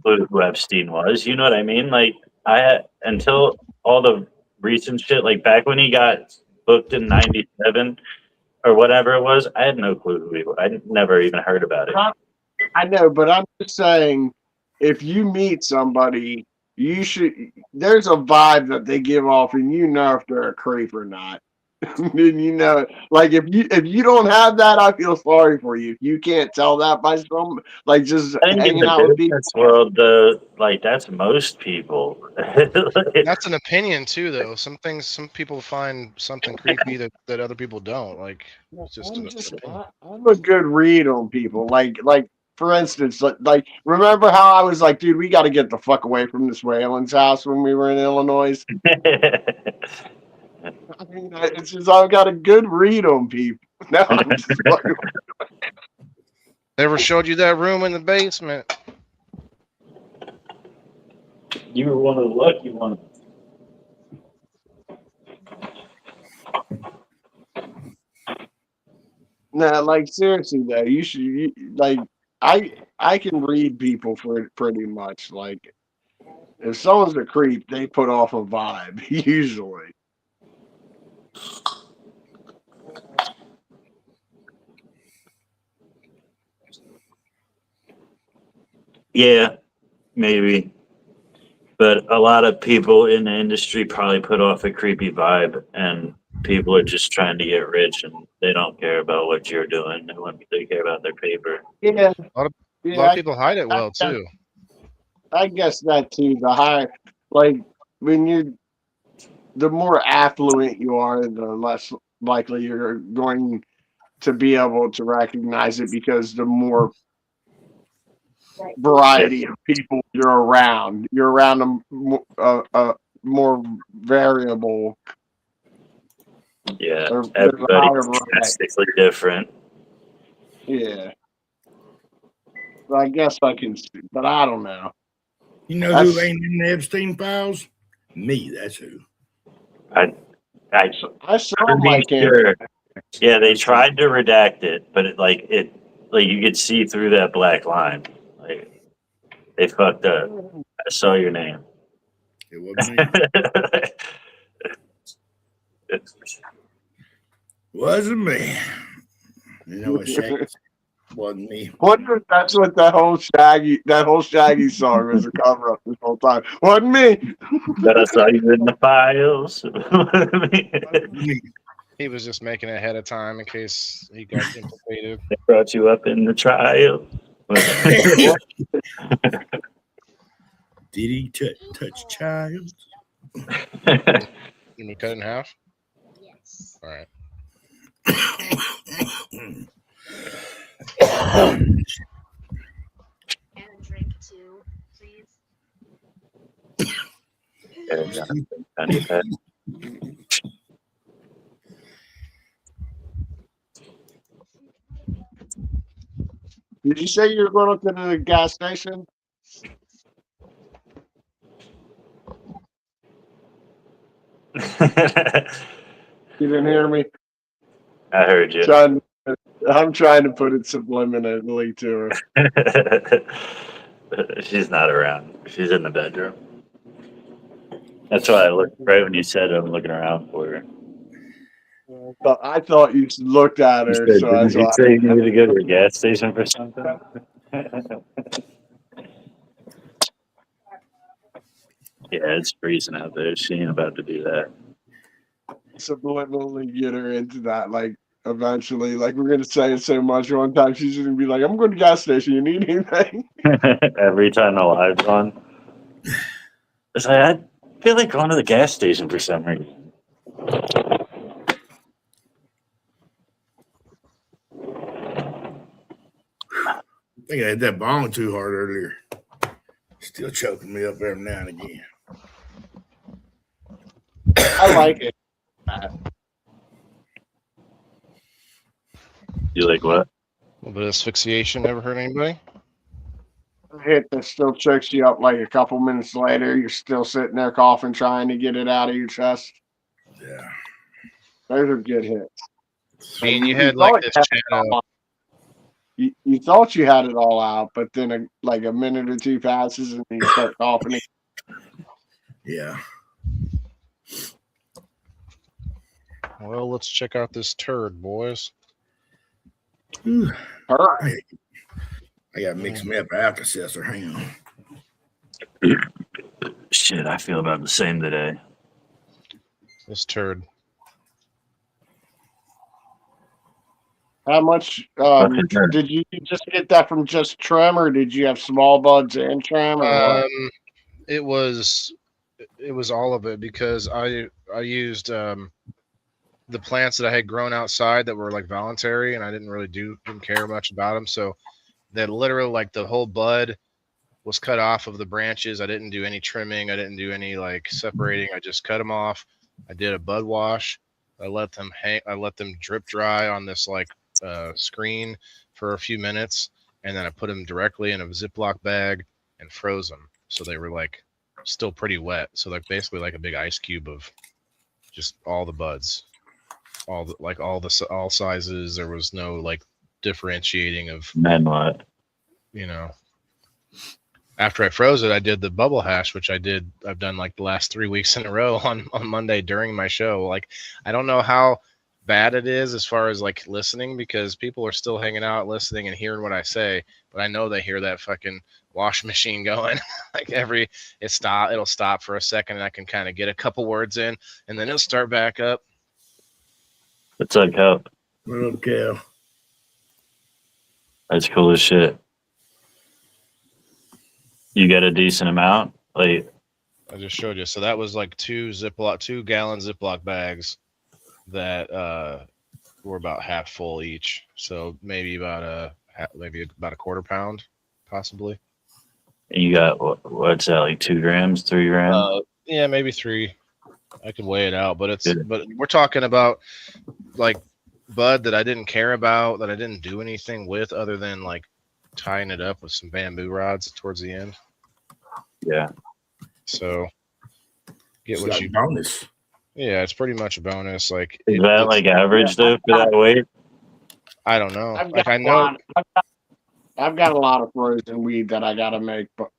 clue who Epstein was. You know what I mean? Like I had until all the recent shit, like back when he got booked in '97 or whatever it was, I had no clue who he was. I never even heard about it. I know, but I'm just saying, if you meet somebody, you should. There's a vibe that they give off, and you know if they're a creep or not. And like if you don't have that, I feel sorry for you. If you can't tell that by some, like just I think in hanging the out with people. business world, like that's most people. That's an opinion too, though. Some people find something creepy that other people don't. Like, it's just an opinion. I'm a good read on people. Like for instance, like remember how I was like, dude, we got to get the fuck away from this Whalen's house when we were in Illinois. I mean, it's just I've got a good read on people. Now I'm just fucking. Never showed you that room in the basement. You were one of the lucky ones. Nah, like seriously though, you should like I can read people for pretty much. Like if someone's a creep, they put off a vibe usually. Yeah, maybe. But a lot of people in the industry probably put off a creepy vibe, and people are just trying to get rich, and they don't care about what you're doing. They care about their paper. Yeah, A lot of people hide it well too. I guess that too. The higher, like when the more affluent you are, the less likely you're going to be able to recognize it because the more variety of people you're around a more variable. Yeah, everybody's drastically different. Yeah. But I guess I can see, but I don't know. You know who ain't in the Epstein files? Me, that's who. I saw my sure. Yeah, they tried to redact it, but it you could see through that black line. Like they fucked up. I saw your name. It wasn't me. Wasn't me. You know what, Shaggy? Wasn't me. Wonder if that's what that whole Shaggy song was a cover up this whole time. Wasn't me. But I saw you in the files. He was just making it ahead of time in case he got implicated. They brought you up in the trial. Did he touch child? You cut it in half? Yes. All right. And a drink too, please. Did you say you were going up to the gas station? You didn't hear me? I heard you. I'm trying to put it subliminally to her. She's not around. She's in the bedroom. That's why I looked right when you said it, I'm looking around for her. But I thought you looked at her, so Didn't that's you why. say you needed to go to a gas station for something? Yeah, it's freezing out there. She ain't about to do that. Subliminally get her into that, like eventually. Like we're gonna say it so much one time, she's just gonna be like, "I'm going to the gas station. You need anything?" Every time the live's on. It's like, I feel like going to the gas station for some reason. I think I hit that bong too hard earlier. Still choking me up every now and again. I like it. You like what? A little bit of asphyxiation never hurt anybody. Hit that still chokes you up like a couple minutes later. You're still sitting there coughing, trying to get it out of your chest. Yeah. Those are good hits. I mean, you You had thought like you this had it channel. all out. You thought you had it all out, but then like a minute or two passes and you start coughing. Yeah. Well, let's check out this turd, boys. Ooh, Hurt. I got to mix me up Alka-Seltzer. Hang on. Shit, I feel about the same today. This turd. How much Fucking hurt. did you just get that from just trim, or did you have small buds and trim, or what? It was all of it because I used the plants that I had grown outside that were like voluntary, and I didn't care much about them. So that literally like the whole bud was cut off of the branches. I didn't do any trimming. I didn't do any like separating. I just cut them off. I did a bud wash. I let them hang. I let them drip dry on this like screen for a few minutes, and then I put them directly in a Ziploc bag and froze them. So they were like still pretty wet. So like basically like a big ice cube of just all the buds, all sizes. There was no like differentiating of, Then what? you know. After I froze it, I did the bubble hash, which I've done like the last 3 weeks in a row on Monday during my show. Like, I don't know how bad it is as far as like listening, because people are still hanging out, listening and hearing what I say, but I know they hear that fucking wash machine going. Like it'll stop for a second and I can kind of get a couple words in and then it'll start back up. What's up, Cal? Okay. That's cool as shit. You get a decent amount? Like, I just showed you. So that was like 2 gallon Ziploc bags that were about half full each. So maybe about a quarter pound, possibly. you got, what's that, like 2 grams, 3 grams? Yeah, maybe 3. I could weigh it out, but Good. but we're talking about like bud that I didn't care about, that I didn't do anything with other than like tying it up with some bamboo rods towards the end. Yeah. So get It's what like you bonus. Yeah, it's pretty much a bonus. Like, Is that like average though for that weight? I don't know. I've Like, got I know. I've got a lot of frozen weed that I gotta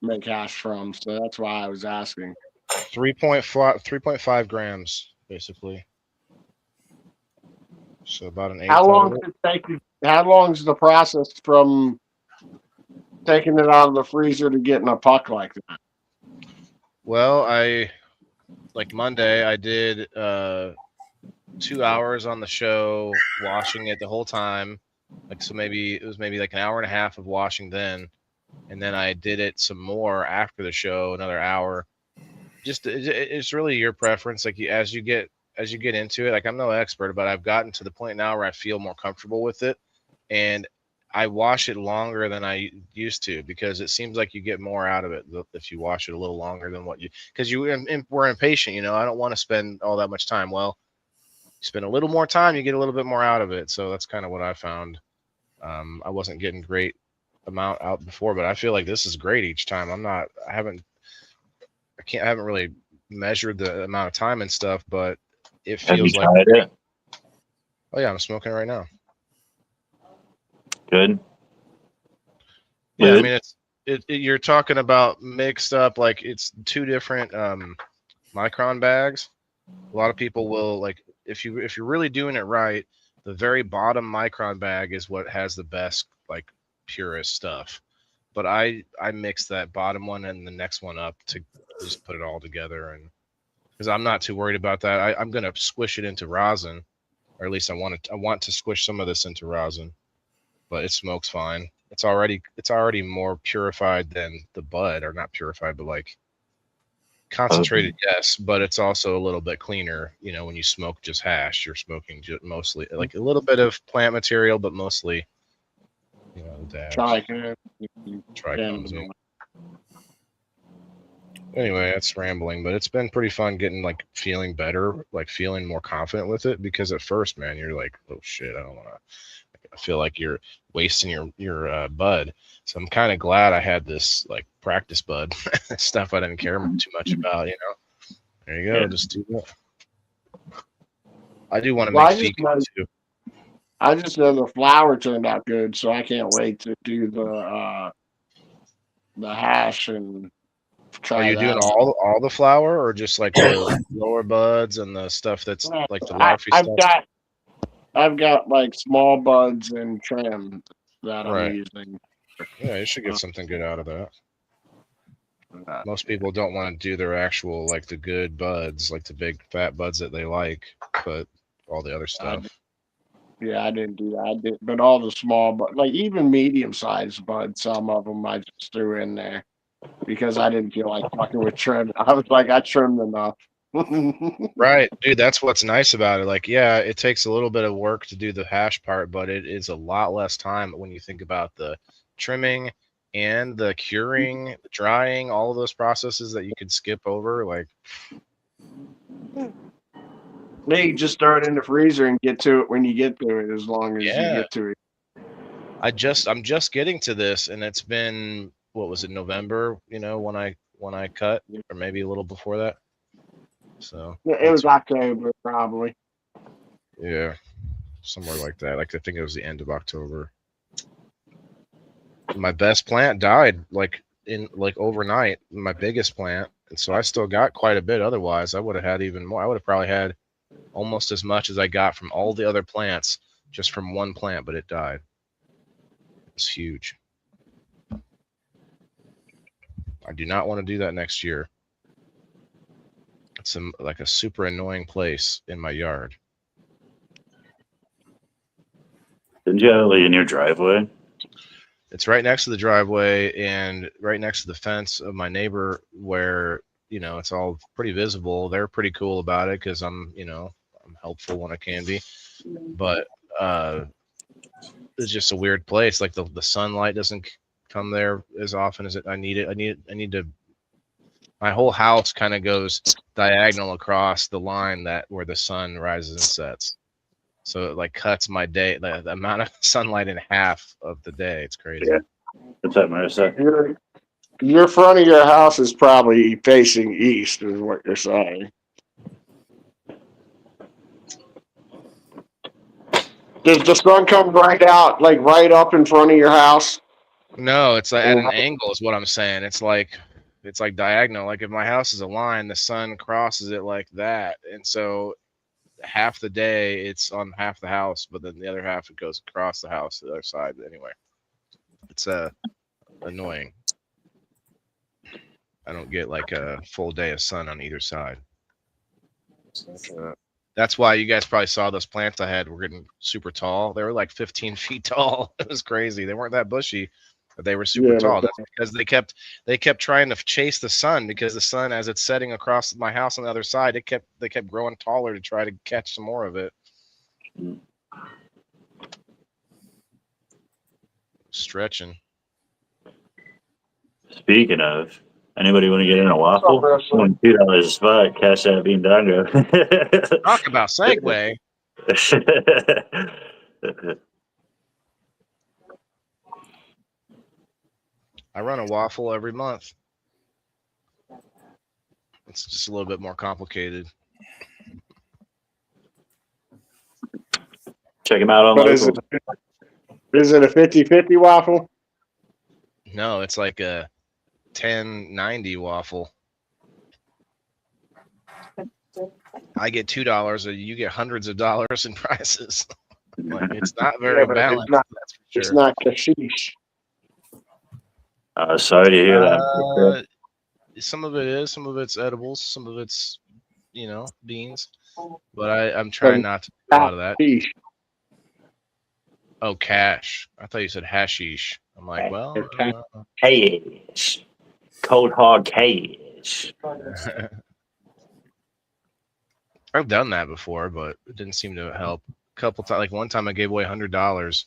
make hash from, so that's why I was asking. 3.5 grams, basically. So about an eighth. How long of does it take you? How long is the process from taking it out of the freezer to getting a puck like that? Well, like Monday, I did 2 hours on the show, washing it the whole time, Like, so maybe it was maybe like an hour and a half of washing then, and then I did it some more after the show, another hour. Just it's really your preference. Like as you get into it, like I'm no expert, but I've gotten to the point now where I feel more comfortable with it, and I wash it longer than I used to because it seems like you get more out of it if you wash it a little longer than what you because we're impatient. You know, I don't want to spend all that much time. Well, you spend a little more time, you get a little bit more out of it. So that's kind of what I found. I wasn't getting great amount out before, but I feel like this is great each time. I haven't really measured the amount of time and stuff, but it Have you feels like, tried it? oh yeah, I'm smoking it right now. Good. Yeah, I Good. mean you're talking about mixed up like it's two different micron bags. A lot of people will like if you're really doing it right, the very bottom micron bag is what has the best like purest stuff. But I mix that bottom one and the next one up to just put it all together and because I'm not too worried about that. I'm gonna squish it into rosin, or at least I want to squish some of this into rosin, but it smokes fine. It's already more purified than the bud, or not purified, but like concentrated, yes, but it's also a little bit cleaner. You know, when you smoke just hash, you're smoking mostly like a little bit of plant material, but mostly, you know, the dabs, trichomes. Yeah. Anyway, that's rambling, but it's been pretty fun getting like feeling better, like feeling more confident with it. Because at first, man, you're like, oh shit, I don't want to. I feel like you're wasting your bud. So I'm kind of glad I had this like practice bud stuff I didn't care too much about. You know, there you go, Yeah. just do that. I do want to Well, make fecus too. I just know the flour turned out good, so I can't wait to do the hash and Are try you that doing out. all the flour, or just like the lower buds and the stuff that's like the larvae I've stuff? got like small buds and trim that I'm Right. using. Yeah, you should get something good out of that. Uh, Most people don't want to do their actual like the good buds, like the big fat buds that they like, but all the other I, stuff. yeah, I didn't do that. I did, but all the small, but like even medium sized buds, some of them I just threw in there because I didn't feel like fucking with trim. I was like, I trimmed enough. Right, dude, that's what's nice about it. Like, yeah, it takes a little bit of work to do the hash part, but it is a lot less time when you think about the trimming and the curing, the drying, all of those processes that you could skip over. Like, You just throw it in the freezer and get to it when you get to it, as long as you yeah, get to it. I'm just getting to this, and it's been what was it, November? You know, when I cut, or maybe a little before that. So It was October, probably. yeah, somewhere like that. Like I think it was the end of October. My best plant died like in like overnight, my biggest plant, and so I still got quite a bit. Otherwise, I would have had even more. I would have probably had almost as much as I got from all the other plants just from one plant, but it died. It's huge. I do not want to do that next year. It's like a super annoying place in my yard. Didn't you have it like in your driveway? It's right next to the driveway and right next to the fence of my neighbor where, you know, it's all pretty visible. They're pretty cool about it because I'm helpful when I can be. But it's just a weird place. Like the sunlight doesn't come there as often as I need it. I need to. My whole house kind of goes diagonal across the line that where the sun rises and sets. So it like cuts my day, the amount of sunlight in half of the day. It's crazy. Yeah. What's that, Marissa? Your front of your house is probably facing east, is what you're saying. Does the sun come right out, like right up in front of your house? No, it's like at an angle is what I'm saying. It's like diagonal. Like if my house is a line, the sun crosses it like that, and so half the day it's on half the house, but then the other half it goes across the house to the other side. But anyway, it's annoying. I don't get like a full day of sun on either side. That's why you guys probably saw those plants I had were getting super tall. They were like 15 feet tall. It was crazy. They weren't that bushy, but they were super Yeah, tall. That's because they kept trying to chase the sun, because the sun, as it's setting across my house on the other side, they kept growing taller to try to catch some more of it. Stretching. Speaking of, anybody want to get in a waffle? $2 a spot. Cash that bean dongo. Talk about segue. I run a waffle every month. It's just a little bit more complicated. Check him out on but local. is it a 50-50 waffle? No, it's like a 10.90 waffle. I get $2, and you get hundreds of dollars in prizes. Like, it's not very balanced. That's for sure. It's not kashish. Sorry to hear that. Some of it is, some of it's edibles, some of it's, beans. But I'm trying not to do a lot of that. Kashish. Oh, cash. I thought you said hashish. I'm like, well, Cash. Cold hard cash. I've done that before, but it didn't seem to help. A couple times, like one time I gave away $100,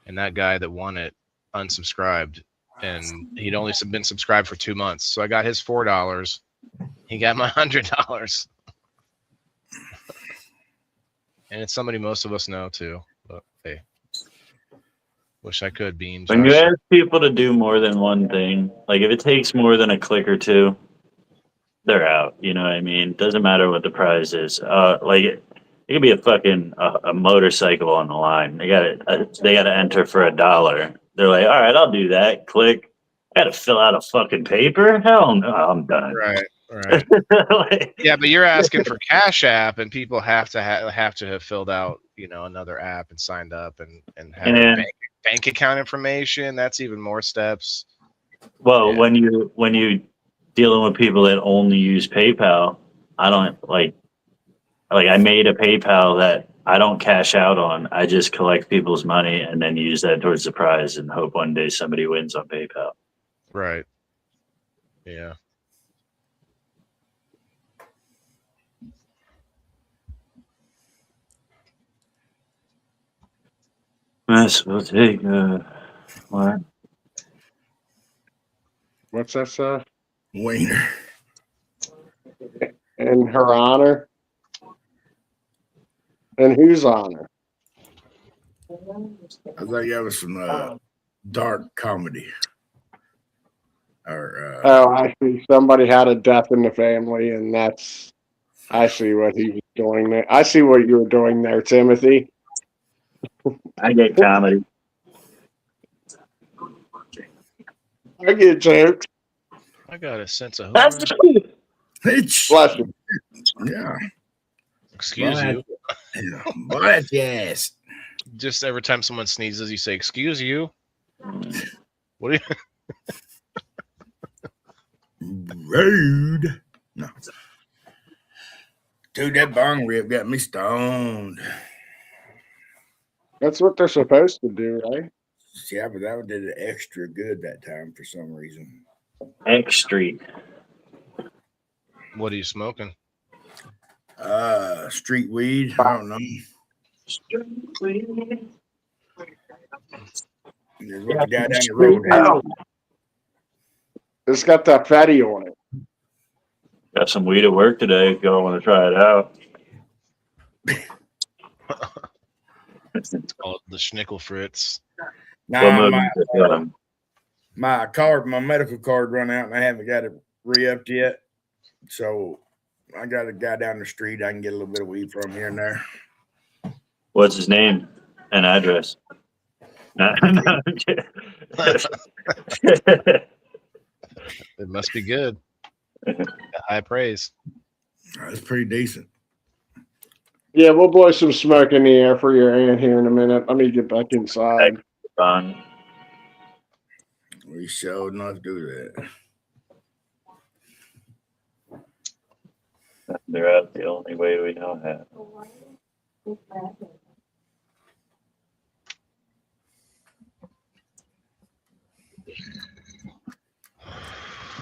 and that guy that won it unsubscribed, and he'd only been subscribed for 2 months. So I got his $4. He got my $100. And it's somebody most of us know too. But hey, wish I could, Bean. When you ask people to do more than one thing, like if it takes more than a click or two, they're out. You know what I mean? Doesn't matter what the prize is. Like it could be a fucking a motorcycle on the line. They gotta enter for $1. They're like, all right, I'll do that. Click. I gotta fill out a fucking paper. Hell no, I'm done. Right. Like, yeah, but you're asking for Cash App, and people have to have filled out, another app and signed up and have bank account information. That's even more steps. Well, when you dealing with people that only use PayPal, I don't like I made a PayPal that I don't cash out on. I just collect people's money and then use that towards the prize and hope one day somebody wins on PayPal. Right. Yeah. Yes, we'll take what? What's that stuff? Wiener. In her honor? In whose honor? I thought that was some dark comedy. Or I see. Somebody had a death in the family, and I see what he was doing there. I see what you were doing there, Timothy. I get comedy. I get jokes. I got a sense of That's humor. it's Bless you. yeah. Excuse you. But yes. Just every time someone sneezes, you say, "Excuse you." What are you? Rude. No. Dude, that bong rip got me stoned. That's what they're supposed to do, right? Yeah, but that one did it extra good that time for some reason. X Street. What are you smoking? Street weed. I don't know. There's what the guy down the road had. It's got that fatty on it. Got some weed at work today. If y'all want to try it out. It's called the Schnickel Fritz. Nah, my medical card run out and I haven't got it re-upped yet. So I got a guy down the street I can get a little bit of weed from here and there. What's his name and address? It must be good. High praise. That's pretty decent. Yeah, we'll blow some smoke in the air for your aunt here in a minute. Let me get back inside. Fun. We shall not do that. They're out the only way we know how.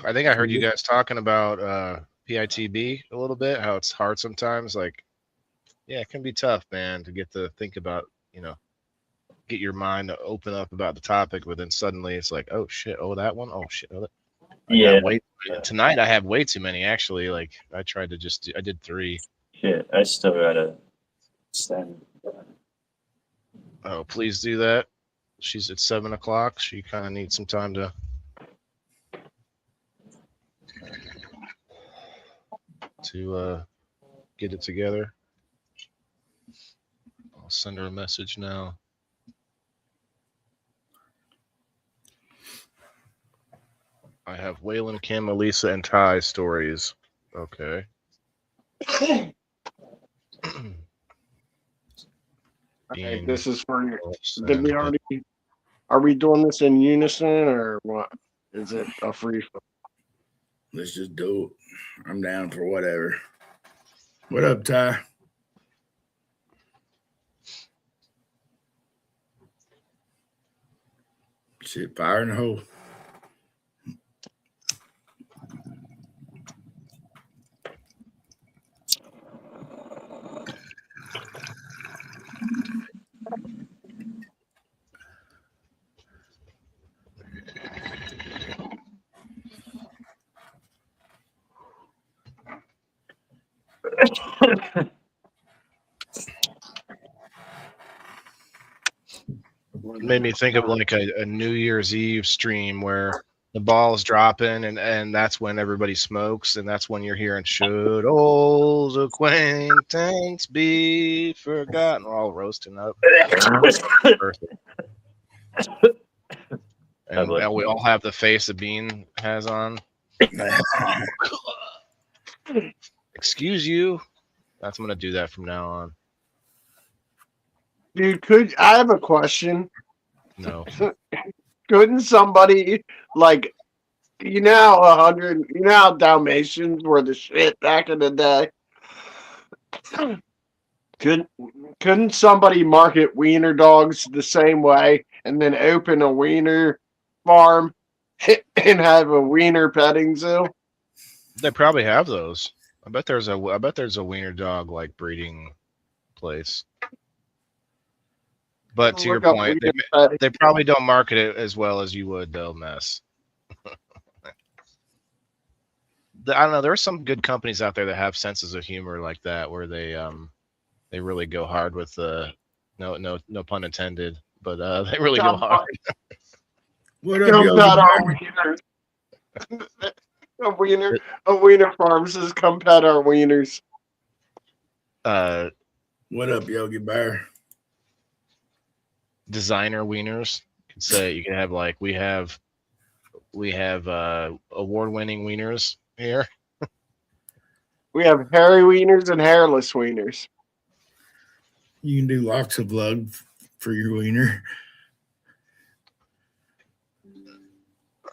I think I heard you guys talking about PITB a little bit, how it's hard sometimes. Like, yeah, it can be tough, man, to get to think about, get your mind to open up about the topic, but then suddenly it's like, oh shit, oh that one, oh shit, oh that. Yeah. Tonight I have way too many actually. Like I tried to I did 3. Shit, I still gotta send. Oh, please do that. She's at 7:00. She kind of needs some time to. Get it together. I'll send her a message now. I have Waylon, Kim, Elisa, and Ty stories. Okay. Okay, this is for you. Did we already? Are we doing this in unison or what? Is it a free? Let's just do it. I'm down for whatever. What up, Ty? Shit, fire in the hole. Made me think of like a New Year's Eve stream where the ball's dropping and that's when everybody smokes and that's when you're hearing should old acquaintance be forgotten. We're all roasting up. And we all have the face that Bean has on. Excuse you. That's I'm gonna do that from now on. Dude, I have a question. No. Couldn't somebody like how Dalmatians were the shit back in the day? Couldn't somebody market wiener dogs the same way and then open a wiener farm and have a wiener petting zoo? They probably have those. I bet there's a wiener dog like breeding place. But to your point, they probably don't market it as well as you would, though, Mess. I don't know. There are some good companies out there that have senses of humor like that, where they really go hard with no pun intended, but they really go hard. What up, A wiener farm says, "Come pet our wieners." What up, Yogi Bear? Designer wieners. You can have like we have award-winning wieners here. We have hairy wieners and hairless wieners. You can do locks of love for your wiener.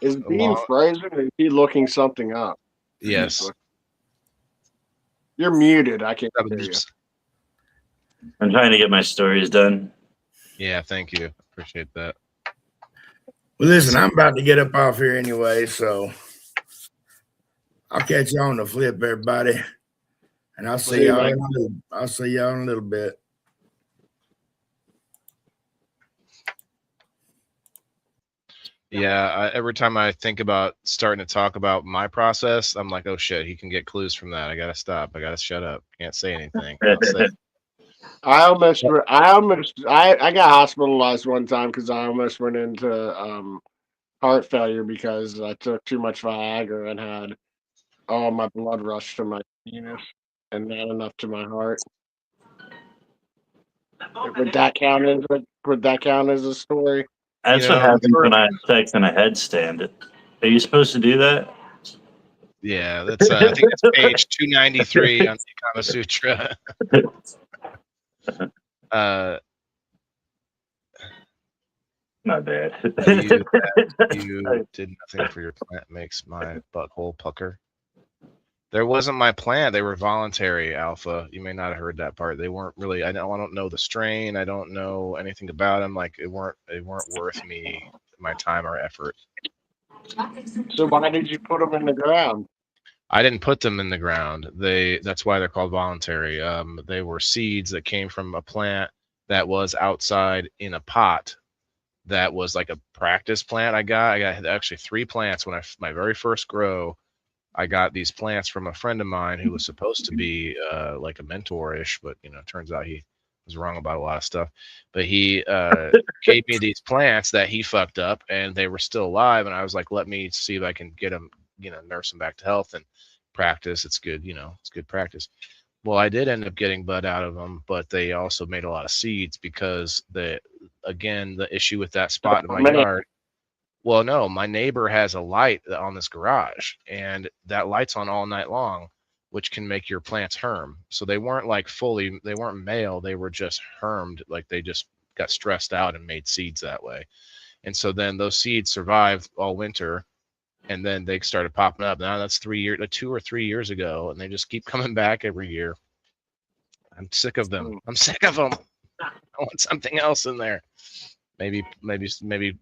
Is Bean frozen or is he looking something up? Yes. You're muted. I can't hear you. I'm trying to get my stories done. Yeah, thank you. Appreciate that. Well, listen, I'm about to get up off here anyway, so I'll catch you on the flip, everybody. And I'll see y'all in a little bit. Yeah, every time I think about starting to talk about my process, I'm like, oh shit, he can get clues from that. I gotta stop. I gotta shut up. Can't say anything. I got hospitalized one time because I almost went into heart failure because I took too much Viagra and had all my blood rush to my penis and not enough to my heart. Would that count as a story? That's what happens when I have sex in a headstand. Are you supposed to do that? Yeah, that's I think it's page 293 on the Kama Sutra. My bad. You did nothing for your plant makes my butthole pucker. There wasn't my plant. They were voluntary, Alpha. You may not have heard that part. They weren't really. I don't know the strain. I don't know anything about them. Like, it weren't worth me my time or effort. So why did you put them in the ground? I didn't put them in the ground. That's why they're called voluntary. They were seeds that came from a plant that was outside in a pot. That was like a practice plant. I got actually 3 plants when my very first grow. I got these plants from a friend of mine who was supposed to be like a mentor-ish, but turns out he was wrong about a lot of stuff. But he gave me these plants that he fucked up, and they were still alive. And I was like, let me see if I can get them, nurse them back to health and practice. It's good, it's good practice. Well, I did end up getting bud out of them, but they also made a lot of seeds because the issue with that spot in my yard. Well, no, my neighbor has a light on this garage, and that light's on all night long, which can make your plants herm. So they weren't they weren't male. They were just hermed. Like, they just got stressed out and made seeds that way. And so then those seeds survived all winter, and then they started popping up. Now that's 2 or 3 years ago, and they just keep coming back every year. I'm sick of them. I'm sick of them. I want something else in there. Maybe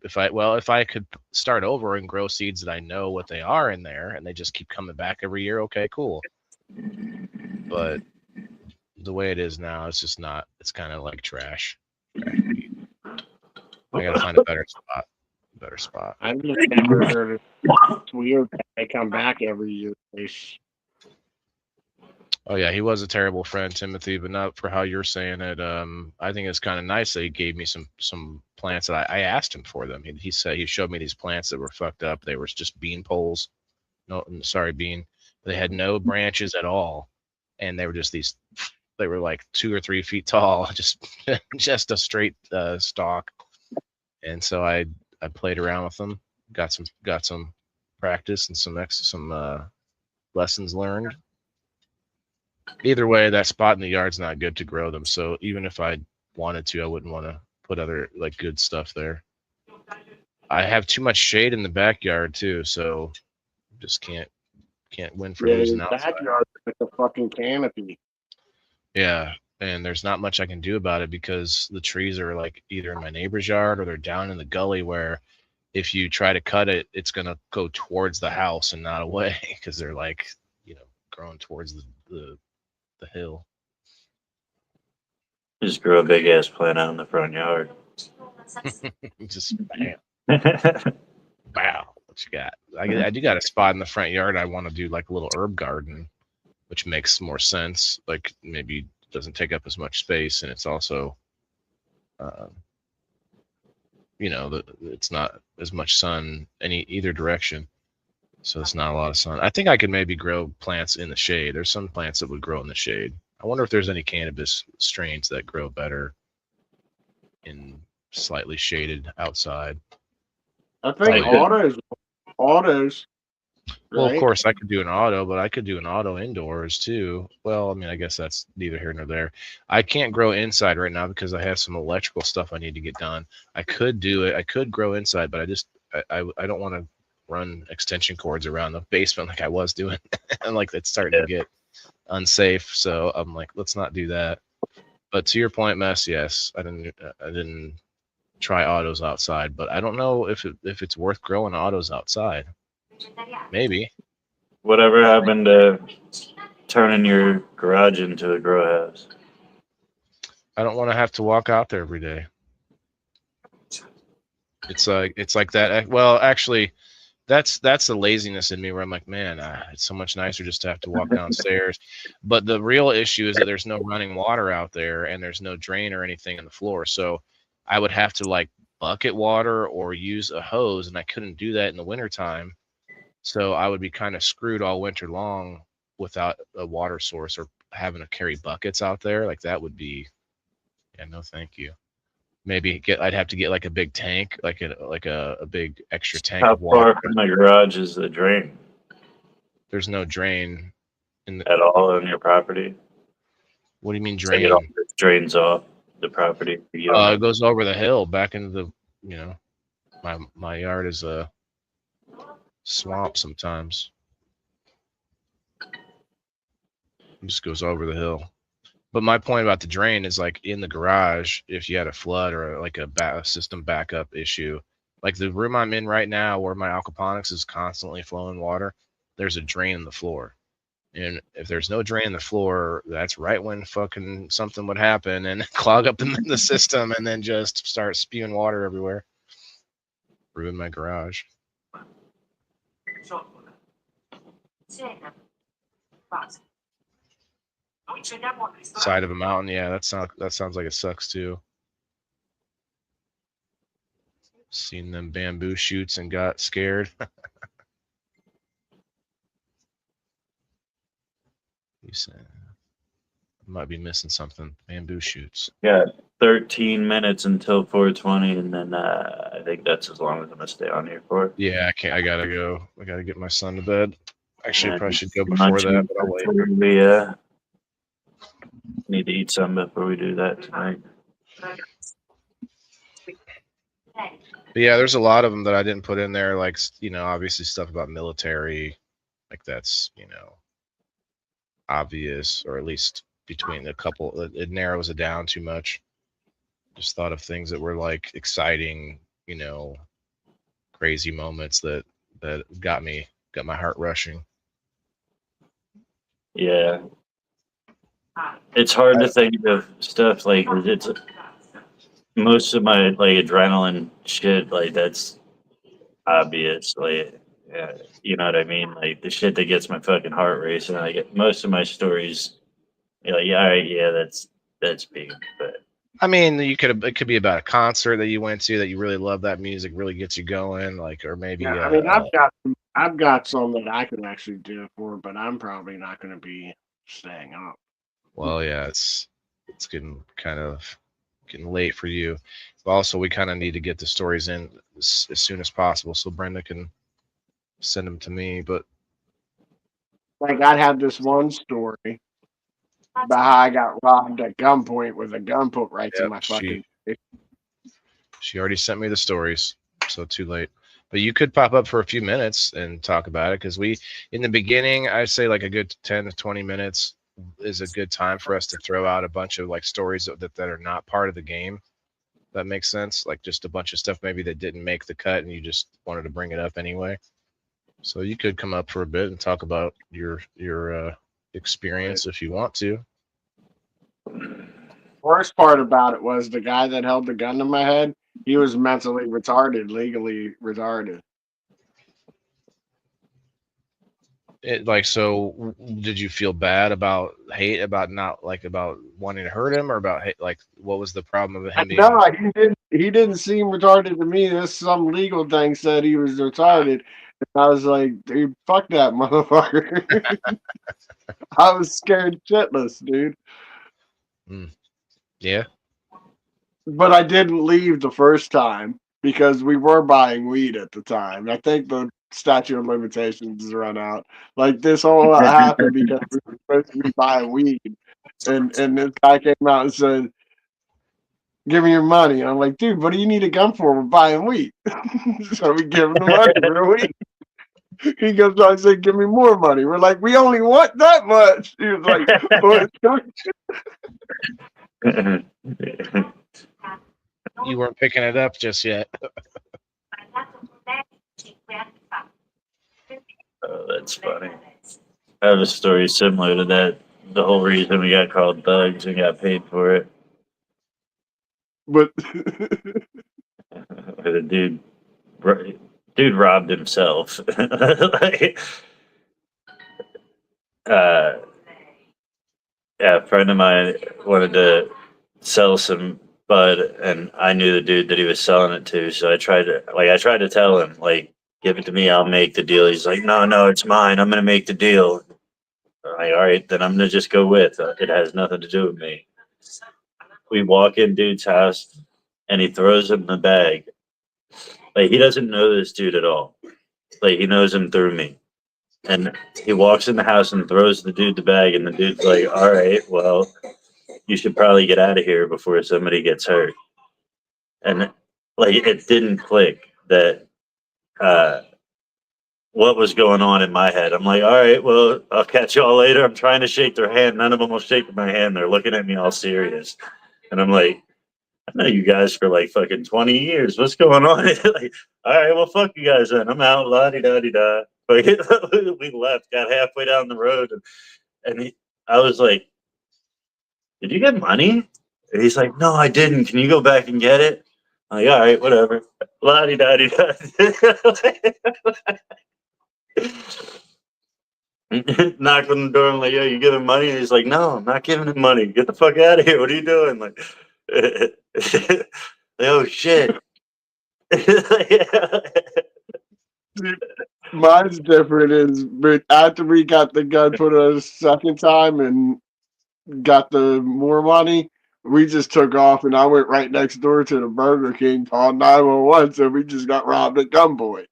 if I could start over and grow seeds that I know what they are in there, and they just keep coming back every year, okay, cool. But the way it is now, it's just not. It's kind of like trash. I gotta find a better spot. I've just never heard it. It's weird that they come back every year. Oh yeah, he was a terrible friend, Timothy, but not for how you're saying it. I think it's kind of nice that he gave me some plants that I asked him for them. He said he showed me these plants that were fucked up. They were just bean poles. No, sorry, bean. They had no branches at all, and they were just these. They were like 2 or 3 feet tall, just a straight stalk. And so I played around with them, got some practice and some lessons learned. Either way, that spot in the yard's not good to grow them. So even if I wanted to, I wouldn't want to put other like good stuff there. I have too much shade in the backyard too, so just can't win for losing outside. Backyard is like a fucking canopy. Yeah, and there's not much I can do about it because the trees are like either in my neighbor's yard or they're down in the gully where if you try to cut it, it's gonna go towards the house and not away because they're like growing towards the hill. Just grow a big ass plant out in the front yard. Just bam. Wow, what you got? I do got a spot in the front yard. I want to do like a little herb garden, which makes more sense. Like maybe doesn't take up as much space, and it's also, it's not as much sun either direction. So it's not a lot of sun. I think I could maybe grow plants in the shade. There's some plants that would grow in the shade. I wonder if there's any cannabis strains that grow better in slightly shaded outside. I think autos. Well, of right? course, I could do an auto, but I could do an auto indoors too. Well, I mean, I guess that's neither here nor there. I can't grow inside right now because I have some electrical stuff I need to get done. I could do it. I could grow inside, but I don't want to run extension cords around the basement like I was doing. And like it's starting to get unsafe. So I'm like, let's not do that. But to your point, Mess, yes, I didn't try autos outside, but I don't know if it's worth growing autos outside. Maybe. Whatever happened to turning your garage into a grow house? I don't want to have to walk out there every day. It's like that. Well, actually, that's the laziness in me where I'm like, man, it's so much nicer just to have to walk downstairs. But the real issue is that there's no running water out there and there's no drain or anything in the floor. So I would have to like bucket water or use a hose, and I couldn't do that in the wintertime. So I would be kind of screwed all winter long without a water source or having to carry buckets out there. Like that would be, yeah, no, thank you. Maybe I'd have to get like a big tank, like a big extra tank How of water. far from the garage is the drain? There's no drain At all on your property? What do you mean Like drain? it all just drains off the property. It goes over the hill back into the, my yard is a swamp sometimes. It just goes over the hill. But my point about the drain is like in the garage, if you had a flood or like a system backup issue, like the room I'm in right now where my aquaponics is constantly flowing water, there's a drain in the floor. And if there's no drain in the floor, that's right when fucking something would happen and clog up the system and then just start spewing water everywhere. Ruin my garage. Side of a mountain, yeah, that sounds like it sucks too. Seen them bamboo shoots and got scared. You said might be missing something. Bamboo shoots. Got 13 minutes until 4:20, and then I think that's as long as I'm gonna stay on here for. Yeah, I can't. I gotta go. I gotta get my son to bed. Actually, Yeah, probably should go before that, but I'll wait. We need to eat some before we do that tonight. But yeah, there's a lot of them that I didn't put in there, like, you know, obviously stuff about military, like that's, you know, obvious, or at least between a couple, it narrows it down too much. Just thought of things that were like exciting, you know, crazy moments that got my heart rushing. Yeah, it's hard to think of stuff like it's most of my like adrenaline shit, like that's obvious, like yeah, you know what I mean, like the shit that gets my fucking heart racing. I get most of my stories, you're like, yeah, all right, yeah, that's big, but I mean, it could be about a concert that you went to that you really love, that music really gets you going, like, or maybe Yeah, I mean, I've got some that I can actually do it for, but I'm probably not going to be staying up. well, yeah, it's getting late for you. But also, we kind of need to get the stories in as soon as possible so Brenda can send them to me. But Like, I'd have this one story about how I got robbed at gunpoint with a gun put right to yep, my fucking face. she already sent me the stories, so too late. But you could pop up for a few minutes and talk about it, because in the beginning, I'd say like a good 10 to 20 minutes is a good time for us to throw out a bunch of like stories that are not part of the game. That makes sense. Like just a bunch of stuff maybe that didn't make the cut and you just wanted to bring it up anyway. So you could come up for a bit and talk about your experience if you want to. Worst part about it was the guy that held the gun to my head, he was mentally retarded, legally retarded. So did you feel bad about not like about wanting to hurt him, or about hate, like what was the problem of him being? No, he didn't seem retarded to me. This some legal thing said he was retarded. And I was like, dude, fuck that motherfucker. I was scared shitless, dude. Yeah. But I didn't leave the first time because we were buying weed at the time. I think the statute of limitations has run out. Like this all happened because we were supposed to be buying weed. And this guy came out and said, give me your money. And I'm like, dude, what do you need a gun for? We're buying weed. So we give him the money for the weed. He goes on and said, give me more money. We're like, we only want that much. He was like, well, You weren't picking it up just yet. oh, that's funny. I have a story similar to that. The whole reason we got called thugs and got paid for it. but The dude robbed himself. Like, yeah, a friend of mine wanted to sell some bud, and I knew the dude that he was selling it to, so I tried to tell him, like, give it to me, I'll make the deal. He's like, no, it's mine. I'm gonna make the deal. I'm like, all right, then I'm gonna just go with it. Has nothing to do with me. We walk in dude's house, and he throws him the bag. Like, he doesn't know this dude at all. Like, he knows him through me. And he walks in the house and throws the dude the bag, and the dude's like, all right, well, you should probably get out of here before somebody gets hurt. And like, it didn't click that what was going on in my head. I'm like, all right, well, I'll catch y'all later. I'm trying to shake their hand. None of them will shake my hand. They're looking at me all serious. And I'm like, I know you guys for like fucking 20 years. What's going on? Like, all right, well, fuck you guys then. I'm out. La di da di da. We left, got halfway down the road. And I was like, did you get money? And he's like, no, I didn't. Can you go back and get it? I'm like, all right, whatever. La di da di da. Knocked on the door. I'm like, yo, you giving money? And he's like, no, I'm not giving him money. Get the fuck out of here. What are you doing? Like, oh shit. Mine's different. Is but after we got the gun put a second time and got the more money, we just took off, and I went right next door to the Burger King, called 911, so we just got robbed at gunpoint.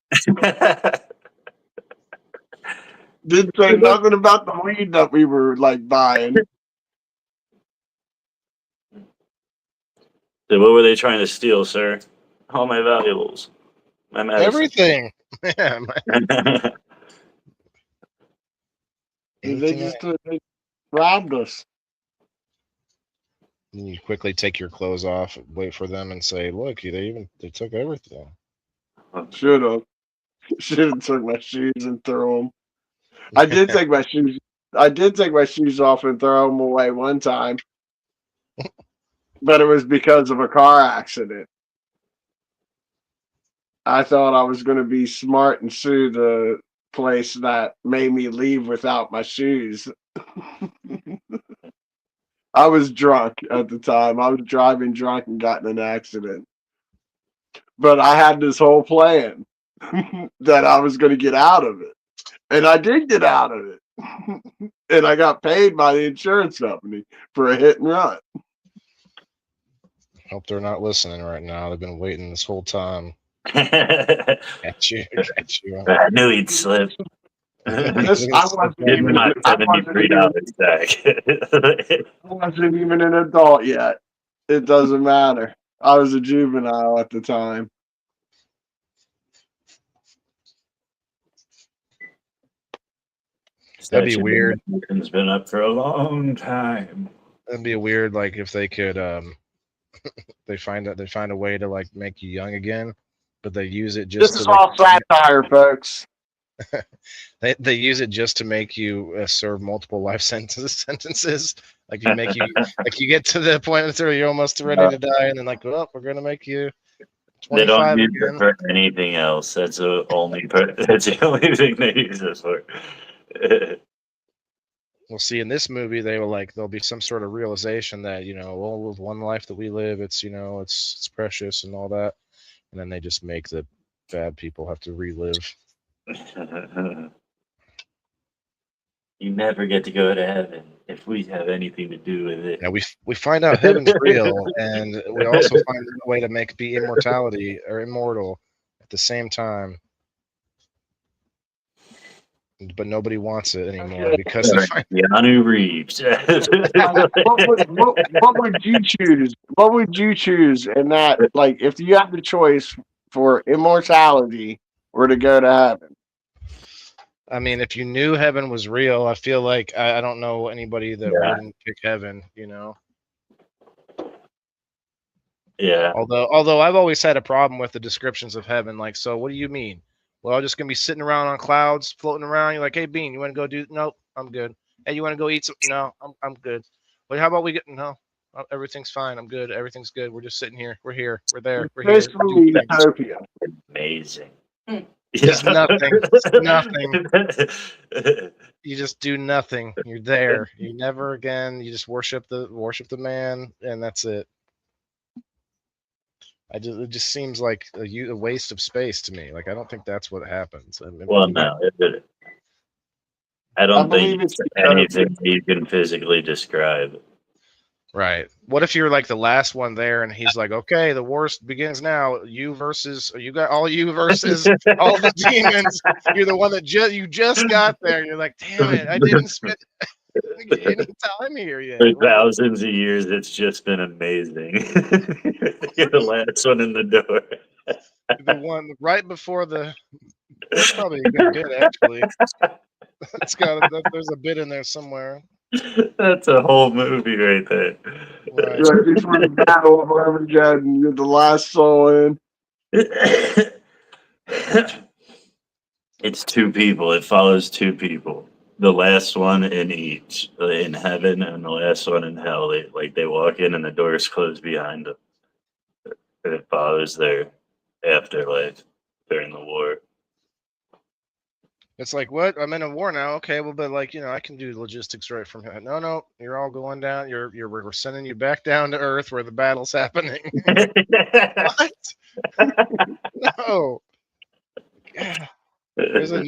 Didn't say nothing about the weed that we were like buying. So what were they trying to steal, sir? All my valuables. My medicine. Everything. Yeah, They robbed us. you quickly take your clothes off, wait for them, and say, "Look, they took everything." Should have took my shoes and throw them. I did take my shoes. I did take my shoes off and throw them away one time, but it was because of a car accident. I thought I was going to be smart and sue the place that made me leave without my shoes. I was drunk at the time. I was driving drunk and got in an accident. But I had this whole plan that I was going to get out of it. And I did get out of it. And I got paid by the insurance company for a hit and run. Hope they're not listening right now. They've been waiting this whole time. Catch you. I knew he'd slip. I wasn't Give me my $73 back. I wasn't even an adult yet. It doesn't matter. I was a juvenile at the time. That'd be weird. It's been up for a long time. That'd be weird, like if they could they find a way to like make you young again, but they use it just This is to all satire, folks. they use it just to make you serve multiple life sentences. Like you get to the point where you're almost ready to die, and then like, well, we're gonna make you 25 They don't use again. it for anything else. That's the only thing they use it for. We'll see in this movie there'll be some sort of realization that well, with one life that we live, it's it's precious and all that, and then they just make the bad people have to relive. You never get to go to heaven if we have anything to do with it. Yeah, we find out heaven's real, and we also find a way to be immortality or immortal at the same time. But nobody wants it anymore because Keanu Reeves. what would you choose? What would you choose in that? Like, if you had the choice for immortality or to go to heaven? I mean, if you knew heaven was real, I feel like I don't know anybody that wouldn't pick heaven. Yeah. Although I've always had a problem with the descriptions of heaven. Like, so what do you mean? Well, I'm just gonna be sitting around on clouds, floating around. You're like, hey, Bean, you want to go do? Nope, I'm good. Hey, you want to go eat some? No, I'm good. But how about we get? No, everything's fine. I'm good. Everything's good. We're just sitting here. We're here. We're there. We're here. Basically, utopia. Amazing. Just nothing. Nothing. You just do nothing. You're there. You never again. You just worship the man, and that's it. It just seems like a waste of space to me. Like, I don't think that's what happens. Well, no, I don't think it's anything you can physically describe. Right. What if you're like the last one there, and he's like, "Okay, the war begins now. You versus all the demons. You're the one that you just got there. You're like, damn it, I didn't spend any time here yet. For thousands of years, it's just been amazing. You're the last one in the door. The one right before the That's probably a good bit, actually. There's a bit in there somewhere. That's a whole movie right there. Right. Right before the Battle of Armageddon, you're the last soul in. It's two people. It follows two people. The last one in each, in heaven, and the last one in hell. They walk in and the doors close behind them. And it follows their afterlife during the war. It's like, what? I'm in a war now. Okay, well, but like, I can do logistics right from here. No, you're all going down. We're sending you back down to Earth where the battle's happening. What? No. Yeah. There's a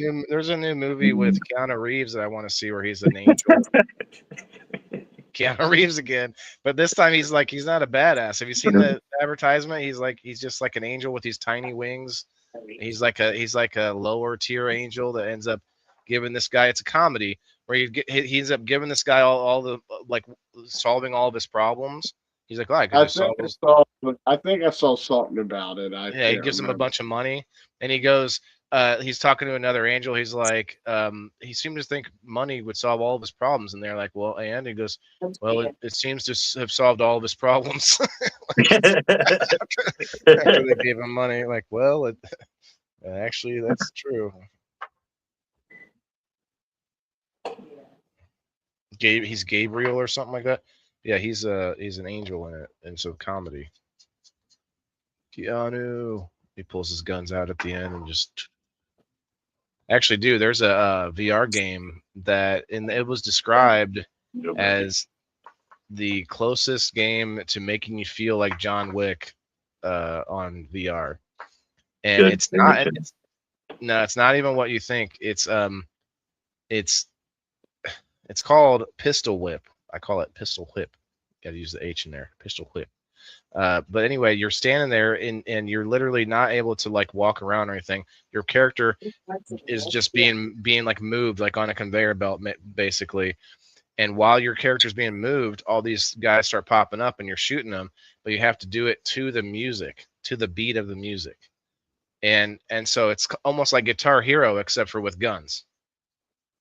new movie with Keanu Reeves that I want to see where he's an angel. Keanu Reeves again, but this time he's not a badass. Have you seen the advertisement? He's just like an angel with these tiny wings. He's like a lower tier angel that ends up giving this guy. It's a comedy where he ends up giving this guy all the like solving all of his problems. He's like, oh, I could solve this. I think I saw something about it. Yeah, he gives him a bunch of money, and he goes. He's talking to another angel. He's like, he seemed to think money would solve all of his problems, and they're like, well, and he goes, well, it seems to have solved all of his problems. After they gave him money, like, well, actually, that's true. He's Gabriel or something like that. Yeah, he's an angel in it, and so comedy. Keanu, he pulls his guns out at the end and just. Actually, dude, there's a VR game it was described as the closest game to making you feel like John Wick on VR, and it's not. It's not even what you think. It's called Pistol Whip. I call it Pistol Whip. Got to use the H in there. Pistol Whip. But anyway, you're standing there and you're literally not able to like walk around or anything. Your character is just being like moved like on a conveyor belt basically. And while your character's being moved, all these guys start popping up and you're shooting them, but you have to do it to the music, to the beat of the music. And so it's almost like Guitar Hero except for with guns.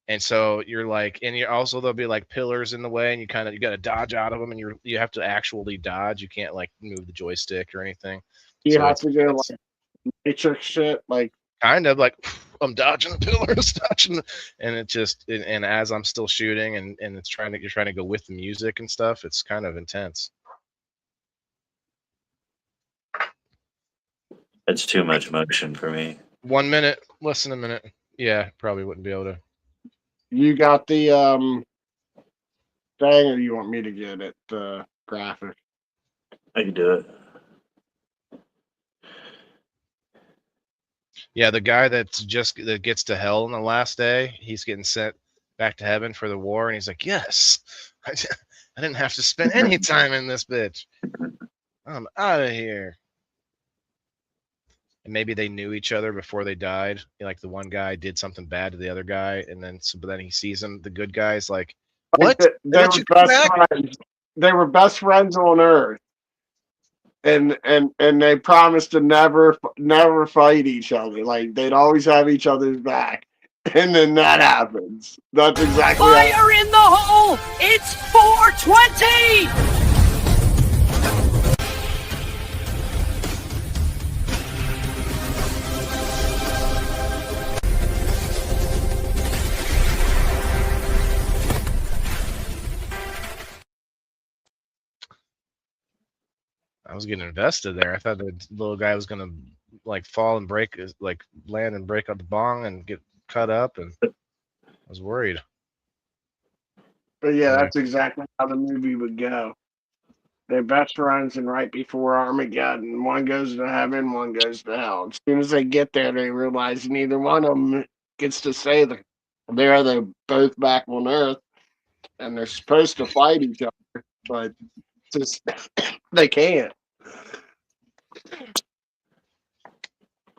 And so you're like, and you're also, there'll be like pillars in the way and you got to dodge out of them and you have to actually dodge. You can't like move the joystick or anything. You have to do like Matrix shit, like kind of like I'm dodging the pillars, and it just, and as I'm still shooting and you're trying to go with the music and stuff. It's kind of intense. That's too much motion for me. 1 minute, less than a minute. Yeah, probably wouldn't be able to. You got the thing, or you want me to get it? The graphic. I can do it. Yeah, the guy that gets to hell on the last day, he's getting sent back to heaven for the war, and he's like, "Yes, I didn't have to spend any time in this bitch. I'm out of here." And maybe they knew each other before they died. Like the one guy did something bad to the other guy, and but then he sees him. The good guy's like, "What? They were best friends. They were best friends on Earth, and they promised to never fight each other. Like they'd always have each other's back. And then that happens. That's exactly. Fire in the hole! It's 420! I was getting invested there. I thought the little guy was gonna like fall and land and break out the bong and get cut up, and I was worried. But yeah, that's exactly how the movie would go. They're best friends, and right before Armageddon, one goes to heaven, one goes to hell. As soon as they get there, they realize neither one of them gets to stay there. They're both back on Earth, and they're supposed to fight each other, but just they can't.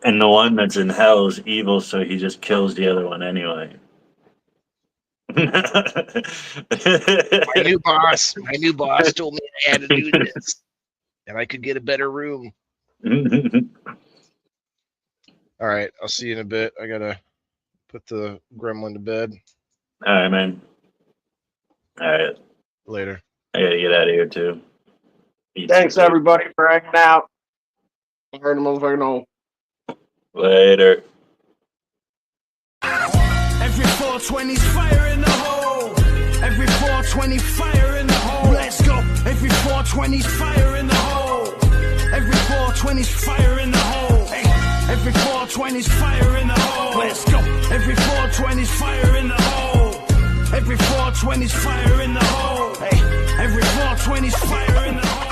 And the one that's in hell is evil, so he just kills the other one anyway. My new boss told me I had to do this, and I could get a better room. All right, I'll see you in a bit. I gotta put the gremlin to bed. All right, man. All right. Later. I gotta get out of here too. Eat Thanks some food. everybody for hanging out. I heard the motherfucking old. Later. Every 420's fire in the hole. Every 420 fire in the hole. Let's go. Every 420's fire in the hole. Every 420's fire in the hole. Hey. Every 420's fire in the hole. Let's go. Every 420's fire in the hole. Every 420's fire in the hole. Hey. Every 420's fire in the hole.